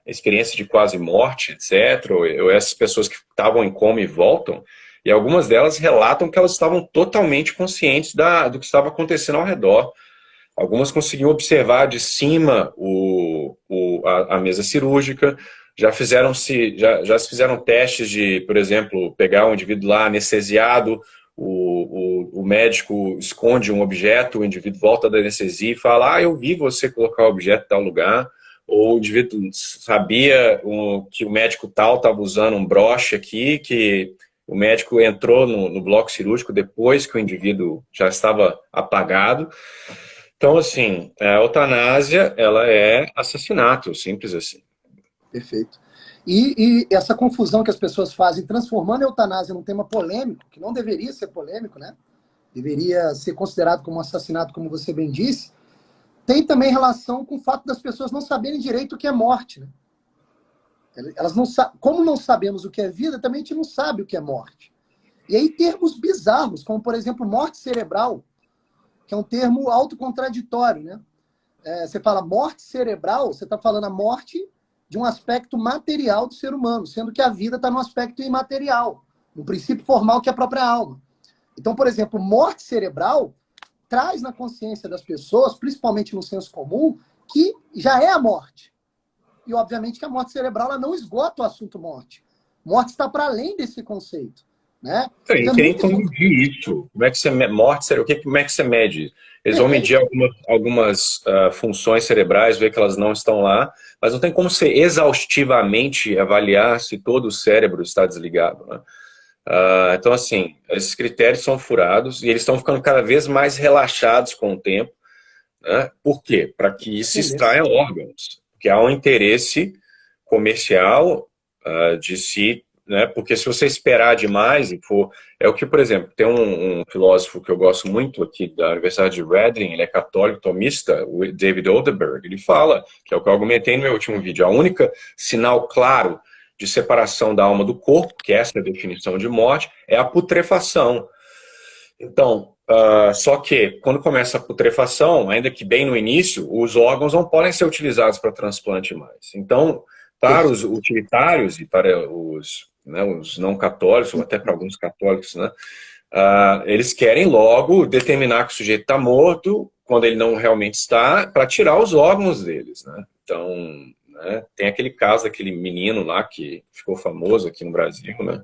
experiência de quase morte, etc. Ou essas pessoas que estavam em coma e voltam, e algumas delas relatam que elas estavam totalmente conscientes do que estava acontecendo ao redor. Algumas conseguiam observar de cima a mesa cirúrgica, já se fizeram testes de, por exemplo, pegar um indivíduo lá anestesiado, o médico esconde um objeto, o indivíduo volta da anestesia e fala, eu vi você colocar o objeto em tal lugar. Ou o indivíduo sabia que o médico tal estava usando um broche aqui, que o médico entrou no bloco cirúrgico depois que o indivíduo já estava apagado. Então, assim, a eutanásia, ela é assassinato, simples assim. Perfeito. E essa confusão que as pessoas fazem, transformando a eutanásia num tema polêmico, que não deveria ser polêmico, né? Deveria ser considerado como um assassinato, como você bem disse, tem também relação com o fato das pessoas não saberem direito o que é morte, né? Elas não como não sabemos o que é vida, também a gente não sabe o que é morte. E aí termos bizarros, como por exemplo morte cerebral, que é um termo autocontraditório, né? Você fala morte cerebral, você está falando a morte de um aspecto material do ser humano, sendo que a vida está no aspecto imaterial, no princípio formal que é a própria alma. Então, por exemplo, morte cerebral traz na consciência das pessoas, principalmente no senso comum, que já é a morte. E, obviamente, que a morte cerebral ela não esgota o assunto morte. Morte está para além desse conceito. Né? Eu queria como medir isso. Como é que você morte cerebral? Como é que você mede? Eles vão medir algumas funções cerebrais, ver que elas não estão lá, mas não tem como você exaustivamente avaliar se todo o cérebro está desligado. Né? Então, assim, esses critérios são furados e eles estão ficando cada vez mais relaxados com o tempo. Né? Por quê? Para que se extraia órgãos. Porque há um interesse comercial de se... Né? Porque se você esperar demais e for... É o que, por exemplo, tem um filósofo que eu gosto muito aqui da Universidade de Reading, ele é católico tomista, o David Oldenburg, ele fala, que é o que eu argumentei no meu último vídeo, a única sinal claro de separação da alma do corpo, que essa é a definição de morte, é a putrefação. Então, só que quando começa a putrefação, ainda que bem no início, os órgãos não podem ser utilizados para transplante mais. Então, para os utilitários e para os não católicos, ou até para alguns católicos, né, eles querem logo determinar que o sujeito está morto, quando ele não realmente está, para tirar os órgãos deles. Né? Então, né, tem aquele caso daquele menino lá que ficou famoso aqui no Brasil, né,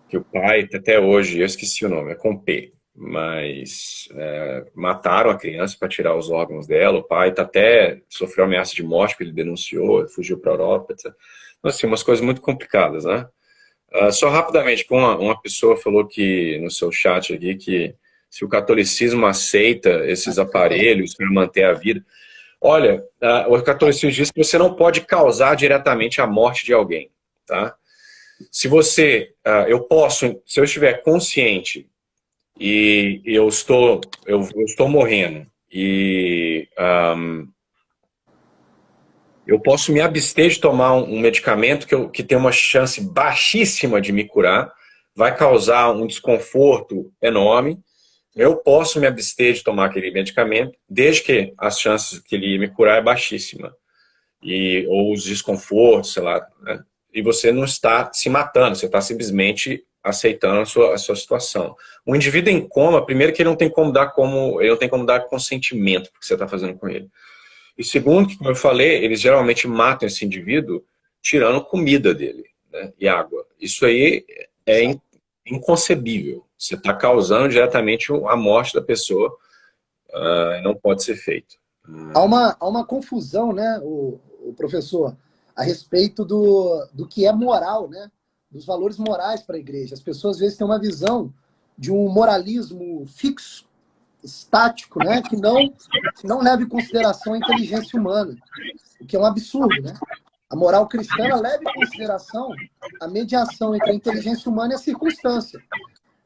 que o pai, até hoje, eu esqueci o nome, é com P, mas mataram a criança para tirar os órgãos dela, o pai até sofreu ameaça de morte, porque ele denunciou, fugiu para a Europa, etc. Então, assim, umas coisas muito complicadas, né? Só rapidamente, uma pessoa falou que no seu chat aqui que se o catolicismo aceita esses aparelhos para manter a vida. Olha, o catolicismo diz que você não pode causar diretamente a morte de alguém, tá? Se você, se eu estiver consciente e eu estou morrendo e eu posso me abster de tomar um medicamento que tem uma chance baixíssima de me curar, vai causar um desconforto enorme. Eu posso me abster de tomar aquele medicamento, desde que as chances que ele me curar é baixíssima. Ou os desconfortos, sei lá. Né? E você não está se matando, você está simplesmente aceitando a sua situação. O indivíduo em coma, primeiro que ele não tem como dar consentimento porque você está fazendo com ele. E segundo, como eu falei, eles geralmente matam esse indivíduo tirando comida dele, né, e água. Isso aí é inconcebível. Você está causando diretamente a morte da pessoa, não pode ser feito. Há uma confusão, né, o professor, a respeito do que é moral, né, dos valores morais para a igreja. As pessoas às vezes têm uma visão de um moralismo fixo, estático, né, que não leva em consideração a inteligência humana, o que é um absurdo, né? A moral cristã ela leva em consideração a mediação entre a inteligência humana e a circunstância.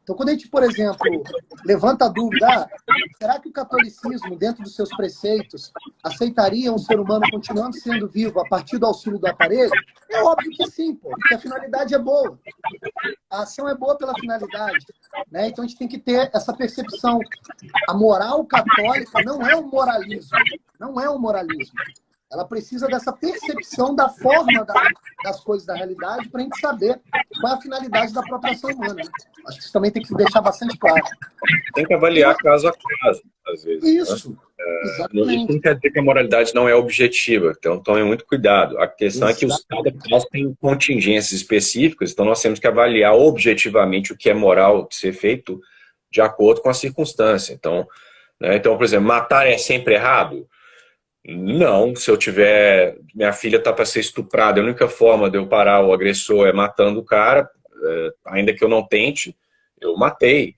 Então, quando a gente, por exemplo, levanta a dúvida, será que o catolicismo, dentro dos seus preceitos, aceitaria um ser humano continuando sendo vivo a partir do auxílio do aparelho? É óbvio que sim, porque a finalidade é boa. A ação é boa pela finalidade. Né? Então, a gente tem que ter essa percepção. A moral católica não é um moralismo. Não é um moralismo. Ela precisa dessa percepção da forma das coisas da realidade para a gente saber qual é a finalidade da própria ação humana. Né? Acho que isso também tem que deixar bastante claro. Tem que avaliar caso a caso, às vezes. Isso, né? exatamente. Isso não quer dizer que a moralidade não é objetiva, então tome muito cuidado. A questão é que cada caso tem contingências específicas, então nós temos que avaliar objetivamente o que é moral de ser feito de acordo com a circunstância. Então, por exemplo, matar é sempre errado? Não, se eu tiver... Minha filha está para ser estuprada, a única forma de eu parar o agressor é matando o cara, ainda que eu não tente, eu matei,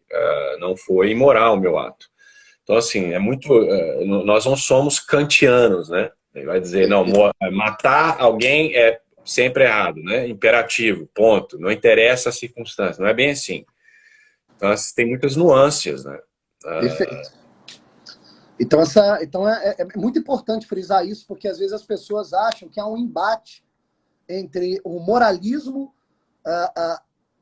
não foi imoral o meu ato. Então, assim, nós não somos kantianos, né? Ele vai dizer, não, matar alguém sempre errado, né? Imperativo, ponto. Não interessa a circunstância, não é bem assim. Então, tem muitas nuances, né? Perfeito. Então é muito importante frisar isso, porque às vezes as pessoas acham que há um embate entre o moralismo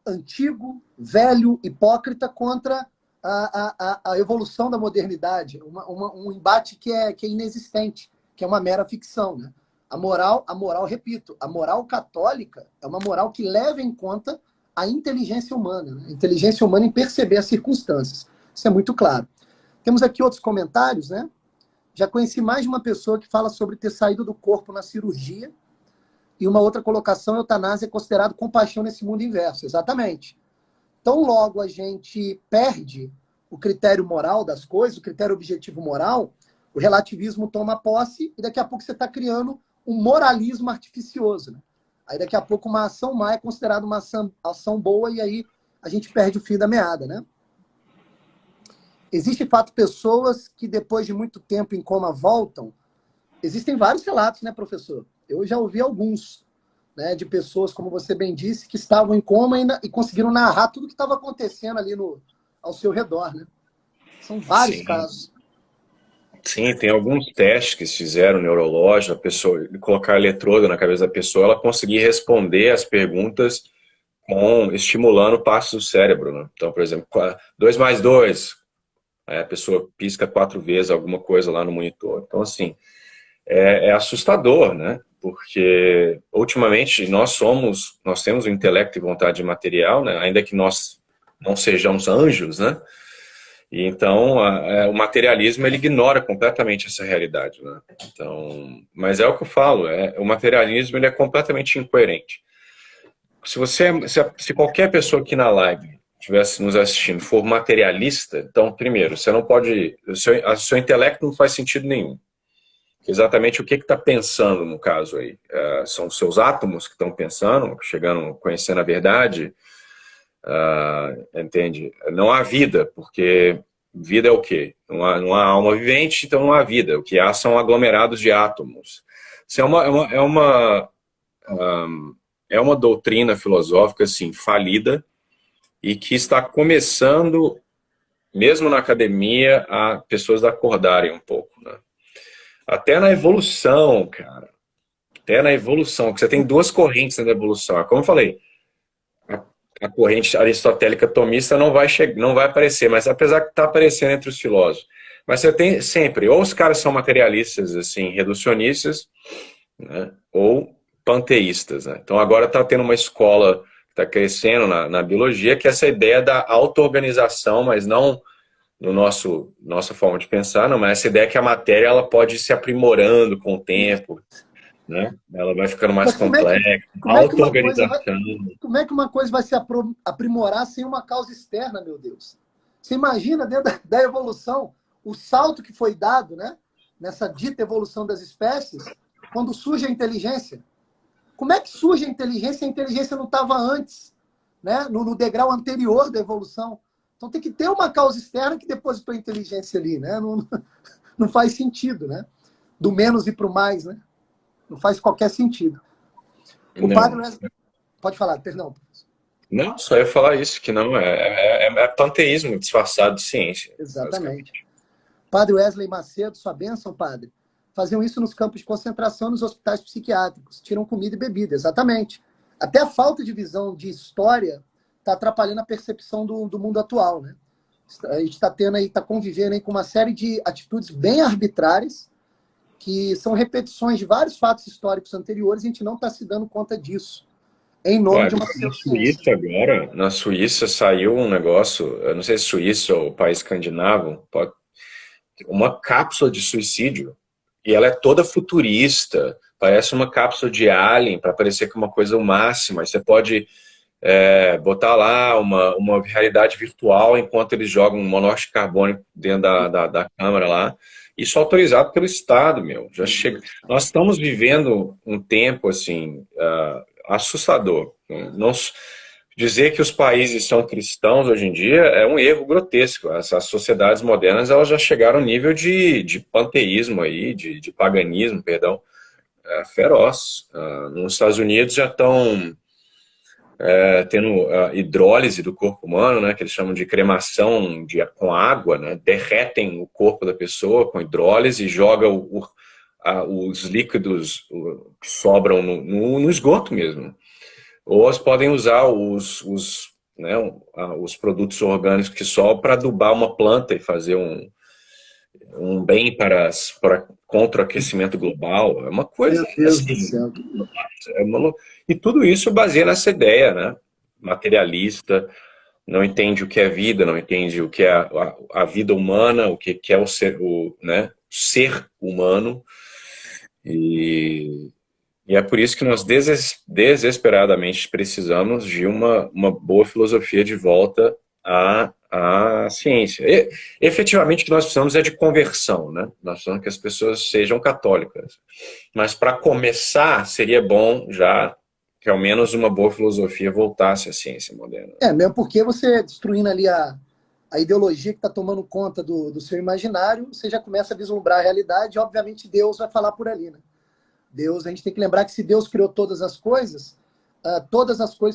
antigo, velho, hipócrita contra a evolução da modernidade. Um embate que é inexistente, que é uma mera ficção, né? A moral, repito, a moral católica é uma moral que leva em conta a inteligência humana, né? A inteligência humana em perceber as circunstâncias. Isso é muito claro. Temos aqui outros comentários, né? Já conheci mais de uma pessoa que fala sobre ter saído do corpo na cirurgia, e uma outra colocação, eutanásia é considerado compaixão nesse mundo inverso. Exatamente. Tão logo a gente perde o critério moral das coisas, o critério objetivo moral, o relativismo toma posse e daqui a pouco você está criando um moralismo artificioso, né? Aí daqui a pouco uma ação má é considerada uma ação boa e aí a gente perde o fio da meada, né? Existem, de fato, pessoas que depois de muito tempo em coma voltam. Existem vários relatos, né, professor? Eu já ouvi alguns, né, de pessoas, como você bem disse, que estavam em coma e conseguiram narrar tudo o que estava acontecendo ali ao seu redor, né? São vários casos. Sim, tem alguns testes que se fizeram neurológicos, a pessoa colocar eletrodo na cabeça da pessoa, ela conseguir responder as perguntas estimulando partes do cérebro, né? Então, por exemplo, 2 mais 2, aí a pessoa pisca 4 vezes alguma coisa lá no monitor. Então, assim, é assustador, né? Porque, ultimamente, nós temos o intelecto e vontade material, né? Ainda que nós não sejamos anjos, né? E então, o materialismo, ele ignora completamente essa realidade, né? Então, mas é o que eu falo, o materialismo, ele é completamente incoerente. Se qualquer pessoa aqui na live estivesse nos assistindo for materialista, então, primeiro, você não pode, o seu intelecto não faz sentido nenhum. Exatamente o que está pensando no caso aí? São os seus átomos que estão pensando, conhecendo a verdade? Entende? Não há vida, porque vida é o quê? Não há alma vivente, então não há vida. O que há são aglomerados de átomos. Isso é uma doutrina filosófica assim, falida e que está começando, mesmo na academia, a pessoas acordarem um pouco, né? Até na evolução, cara. Até na evolução, que você tem 2 correntes na evolução. Como eu falei, a corrente aristotélica tomista não vai aparecer, mas apesar que está aparecendo entre os filósofos. Mas você tem sempre, ou os caras são materialistas, assim, reducionistas, né, ou panteístas, né? Então agora está tendo uma escola que está crescendo na biologia, que é essa ideia da auto-organização, mas não no nossa forma de pensar, não, mas essa ideia que a matéria ela pode ir se aprimorando com o tempo, né? Ela vai ficando mais complexa, auto-organização. Como é que uma coisa vai se aprimorar sem uma causa externa, meu Deus? Você imagina, dentro da evolução, o salto que foi dado, né, nessa dita evolução das espécies, quando surge a inteligência. Como é que surge a inteligência? A inteligência não estava antes, né, no degrau anterior da evolução. Então tem que ter uma causa externa que depositou a inteligência ali, né? Não faz sentido, né? Do menos e para o mais, né? Não faz qualquer sentido. O padre Wesley... Pode falar, perdão. Não, só ia falar isso, que não é panteísmo disfarçado de ciência. Exatamente. Padre Wesley Macedo, sua bênção, padre. Faziam isso nos campos de concentração, nos hospitais psiquiátricos. Tiram comida e bebida, exatamente. Até a falta de visão de história está atrapalhando a percepção do mundo atual, né? A gente está convivendo aí com uma série de atitudes bem arbitrárias, que são repetições de vários fatos históricos anteriores, e a gente não está se dando conta disso, em nome de uma pseudociência. Na Suíça saiu um negócio, eu não sei se Suíça ou país escandinavo, uma cápsula de suicídio, e ela é toda futurista, parece uma cápsula de Alien, para parecer que é uma coisa o máximo, aí você pode botar lá uma realidade virtual enquanto eles jogam um monóxido de carbono dentro da câmara lá. Isso é autorizado pelo Estado, meu. Já chega. Nós estamos vivendo um tempo assim assustador. Não, dizer que os países são cristãos hoje em dia é um erro grotesco. As sociedades modernas elas já chegaram ao nível de panteísmo aí, de paganismo, perdão. feroz. Nos Estados Unidos já estão tendo hidrólise do corpo humano, né, que eles chamam de cremação com água, né, derretem o corpo da pessoa com hidrólise e joga os líquidos que sobram no esgoto mesmo. Ou eles podem usar os produtos orgânicos que sobram para adubar uma planta e fazer um bem contra o aquecimento global. É uma coisa Meu Deus do assim, céu. e tudo isso baseia nessa ideia, né, materialista, não entende o que é vida, não entende o que é a vida humana, o que é ser humano, e é por isso que nós desesperadamente precisamos de uma boa filosofia de volta à ciência. E, efetivamente, o que nós precisamos é de conversão, né? Nós precisamos que as pessoas sejam católicas. Mas, para começar, seria bom já que ao menos uma boa filosofia voltasse à ciência moderna. Mesmo porque você destruindo ali a ideologia que está tomando conta do seu imaginário, você já começa a vislumbrar a realidade e, obviamente, Deus vai falar por ali, né? Deus, a gente tem que lembrar que se Deus criou todas as coisas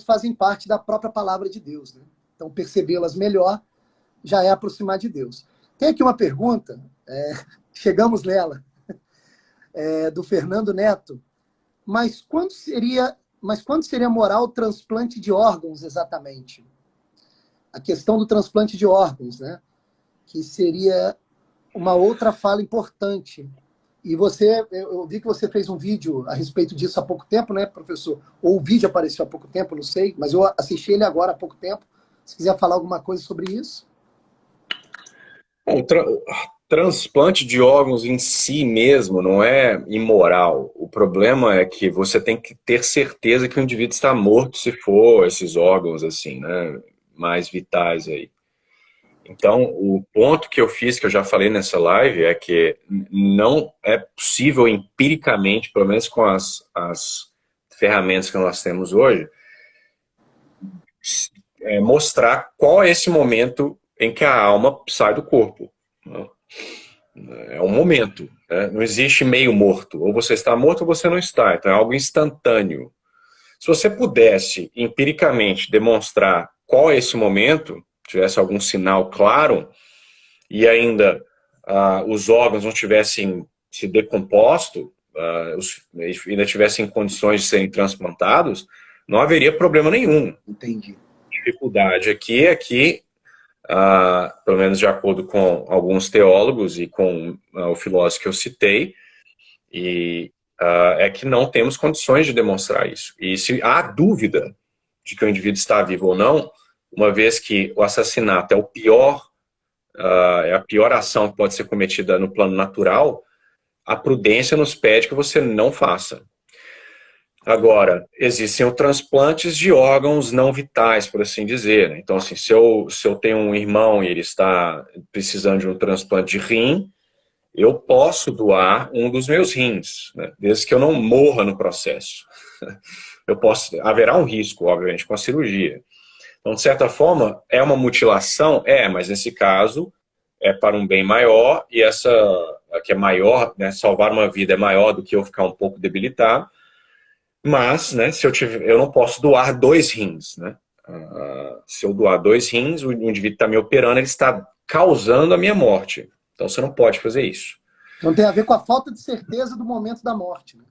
fazem parte da própria palavra de Deus, né? Então, percebê-las melhor já é aproximar de Deus. Tem aqui uma pergunta, chegamos nela, do Fernando Neto. Mas quando seria moral o transplante de órgãos, exatamente? A questão do transplante de órgãos, né? Que seria uma outra fala importante. E eu vi que você fez um vídeo a respeito disso há pouco tempo, né, professor? Ou o vídeo apareceu há pouco tempo, não sei, mas eu assisti ele agora há pouco tempo. Se quiser falar alguma coisa sobre isso. O transplante de órgãos em si mesmo não é imoral. O problema é que você tem que ter certeza que o indivíduo está morto se for esses órgãos assim, né, mais vitais aí. Então, o ponto que eu fiz, que eu já falei nessa live, é que não é possível empiricamente, pelo menos com as ferramentas que nós temos hoje, mostrar qual é esse momento em que a alma sai do corpo. É um momento, né? Não existe meio morto. Ou você está morto ou você não está. Então é algo instantâneo. Se você pudesse empiricamente demonstrar qual é esse momento, tivesse algum sinal claro, e ainda os órgãos não tivessem se decomposto, ainda tivessem condições de serem transplantados, não haveria problema nenhum. Entendi. A dificuldade aqui é que, pelo menos de acordo com alguns teólogos e com o filósofo que eu citei, é que não temos condições de demonstrar isso. E se há dúvida de que o indivíduo está vivo ou não, uma vez que o assassinato é a pior ação que pode ser cometida no plano natural, a prudência nos pede que você não faça. Agora, existem os transplantes de órgãos não vitais, por assim dizer, né? Então, assim, se eu tenho um irmão e ele está precisando de um transplante de rim, eu posso doar um dos meus rins, né? Desde que eu não morra no processo. Haverá um risco, obviamente, com a cirurgia. Então, de certa forma, é uma mutilação? Mas nesse caso é para um bem maior, e essa que é maior, né, salvar uma vida é maior do que eu ficar um pouco debilitado, mas, né, eu não posso doar 2 rins, né? Se eu doar 2 rins, o indivíduo está me operando, ele está causando a minha morte. Então, você não pode fazer isso. Então, tem a ver com a falta de certeza do momento da morte, né?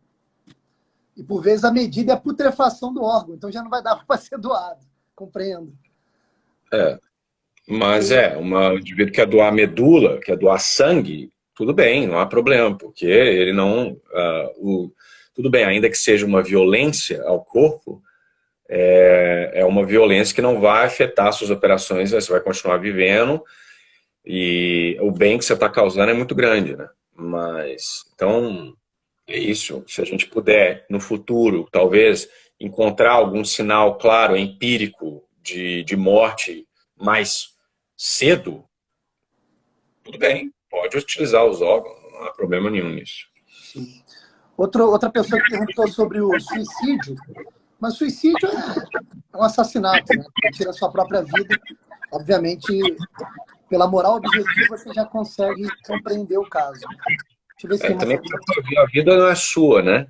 E, por vezes, a medida é a putrefação do órgão, então já não vai dar para ser doado. Compreendo. Mas um indivíduo que quer doar medula, quer doar sangue, tudo bem, não há problema, porque ele não... tudo bem, ainda que seja uma violência ao corpo, é uma violência que não vai afetar suas operações, você vai continuar vivendo, e o bem que você está causando é muito grande, né? Mas, então, é isso. Se a gente puder, no futuro, talvez, encontrar algum sinal claro, empírico, de morte mais cedo, tudo bem, pode utilizar os órgãos, não há problema nenhum nisso. Sim. Outra pessoa que perguntou sobre o suicídio, mas suicídio é um assassinato, né? Você tira a sua própria vida. Obviamente, pela moral objetiva, você já consegue compreender o caso. Deixa eu ver se tem também a vida não é sua, né?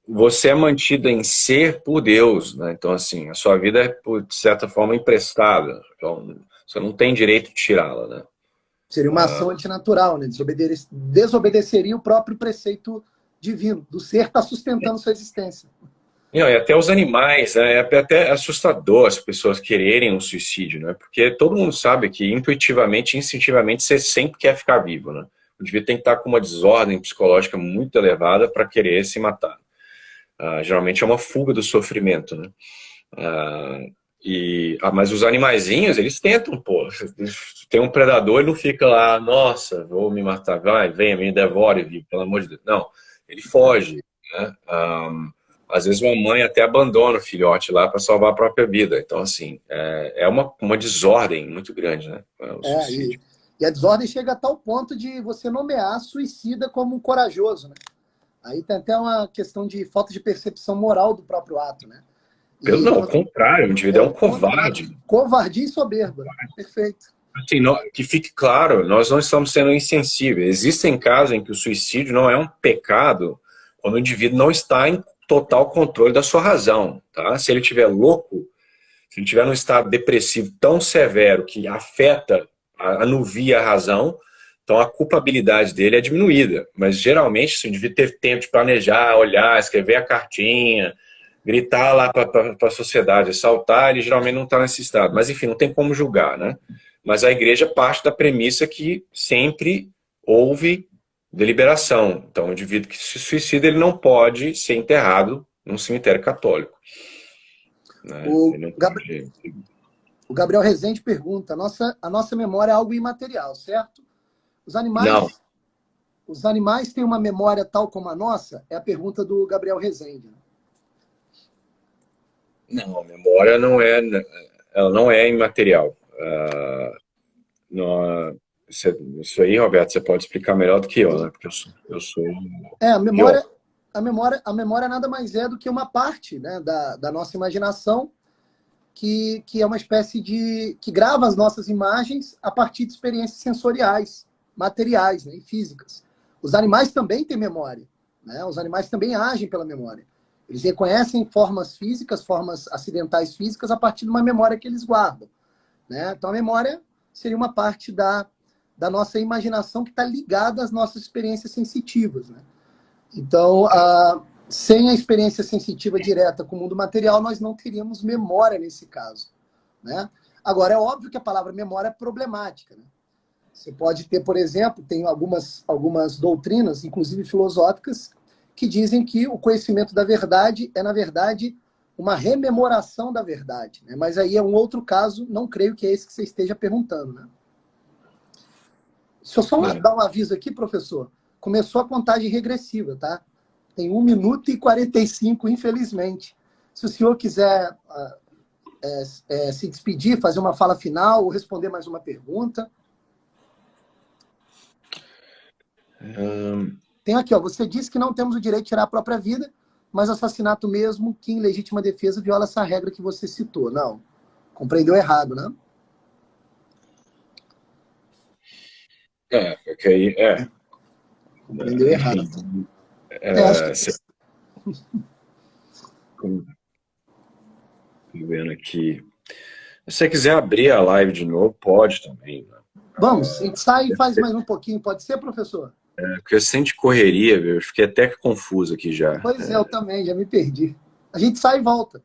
você é mantido em ser por Deus, né? Então, assim, a sua vida é, de certa forma, emprestada. Então, você não tem direito de tirá-la, né? Seria uma ação antinatural, né? Desobedeceria o próprio preceito divino, do ser estar sustentando sua existência. Não, e até os animais, né? É até assustador as pessoas quererem um suicídio, né? Porque todo mundo sabe que intuitivamente, instintivamente, você sempre quer ficar vivo, né? O indivíduo tem que estar com uma desordem psicológica muito elevada para querer se matar. Geralmente é uma fuga do sofrimento, né? Mas os animaizinhos, eles tentam, pô. Tem um predador e não fica lá, nossa, vou me matar, vai, venha, me devore, vivo, pelo amor de Deus. Não, ele foge, né? Às vezes uma mãe até abandona o filhote lá para salvar a própria vida. Então, assim, é uma desordem muito grande, né? O suicídio. E a desordem chega a tal ponto de você nomear suicida como um corajoso, né? Aí tem até uma questão de falta de percepção moral do próprio ato, né? Não, ao contrário, o indivíduo é um covarde. Covardia e soberba. Perfeito. Assim, que fique claro, nós não estamos sendo insensíveis. Existem casos em que o suicídio não é um pecado quando o indivíduo não está em total controle da sua razão, tá? Se ele estiver louco, se ele estiver num estado depressivo tão severo que afeta, anuvia a razão, então a culpabilidade dele é diminuída. Mas geralmente, se o indivíduo teve tempo de planejar, olhar, escrever a cartinha, gritar lá para a sociedade, saltar, ele geralmente não está nesse estado. Mas enfim, não tem como julgar, né? Mas a igreja parte da premissa que sempre houve deliberação. Então, o indivíduo que se suicida, ele não pode ser enterrado num cemitério católico. Né? O Gabriel Rezende pergunta, a nossa memória é algo imaterial, certo? Não. Os animais têm uma memória tal como a nossa? É a pergunta do Gabriel Rezende. Não, a memória ela não é imaterial. Isso aí, Roberto, você pode explicar melhor do que eu, né? Porque eu sou... A memória nada mais é do que uma parte, né, da nossa imaginação que é uma espécie de... que grava as nossas imagens a partir de experiências sensoriais, materiais, né, e físicas. Os animais também têm memória, né? Os animais também agem pela memória. Eles reconhecem formas físicas, formas acidentais físicas a partir de uma memória que eles guardam, né? Então a memória seria uma parte da nossa imaginação que está ligada às nossas experiências sensitivas, né? Então, sem a experiência sensitiva direta com o mundo material, nós não teríamos memória nesse caso, né? Agora, é óbvio que a palavra memória é problemática, né? Você pode ter, por exemplo, tem algumas doutrinas, inclusive filosóficas, que dizem que o conhecimento da verdade é, na verdade, uma rememoração da verdade, né? Mas aí é um outro caso, não creio que é esse que você esteja perguntando, né? Deixa eu só dar um aviso aqui, professor. Começou a contagem regressiva, tá? Tem 1 minuto e 45, infelizmente. Se o senhor quiser se despedir, fazer uma fala final ou responder mais uma pergunta. Tem aqui, ó, você disse que não temos o direito de tirar a própria vida, mas assassinato mesmo que em legítima defesa viola essa regra que você citou. Não, compreendeu errado, né? Compreendeu errado. Vendo aqui. Se você quiser abrir a live de novo, pode também. Né? Vamos, a gente sai e faz mais um pouquinho. Pode ser, professor? Porque eu senti correria, eu fiquei até confuso aqui já. Pois eu também, já me perdi. A gente sai e volta.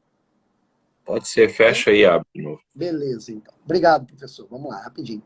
Pode ser, fecha aí e abre de novo. Beleza, então. Obrigado, professor. Vamos lá, rapidinho.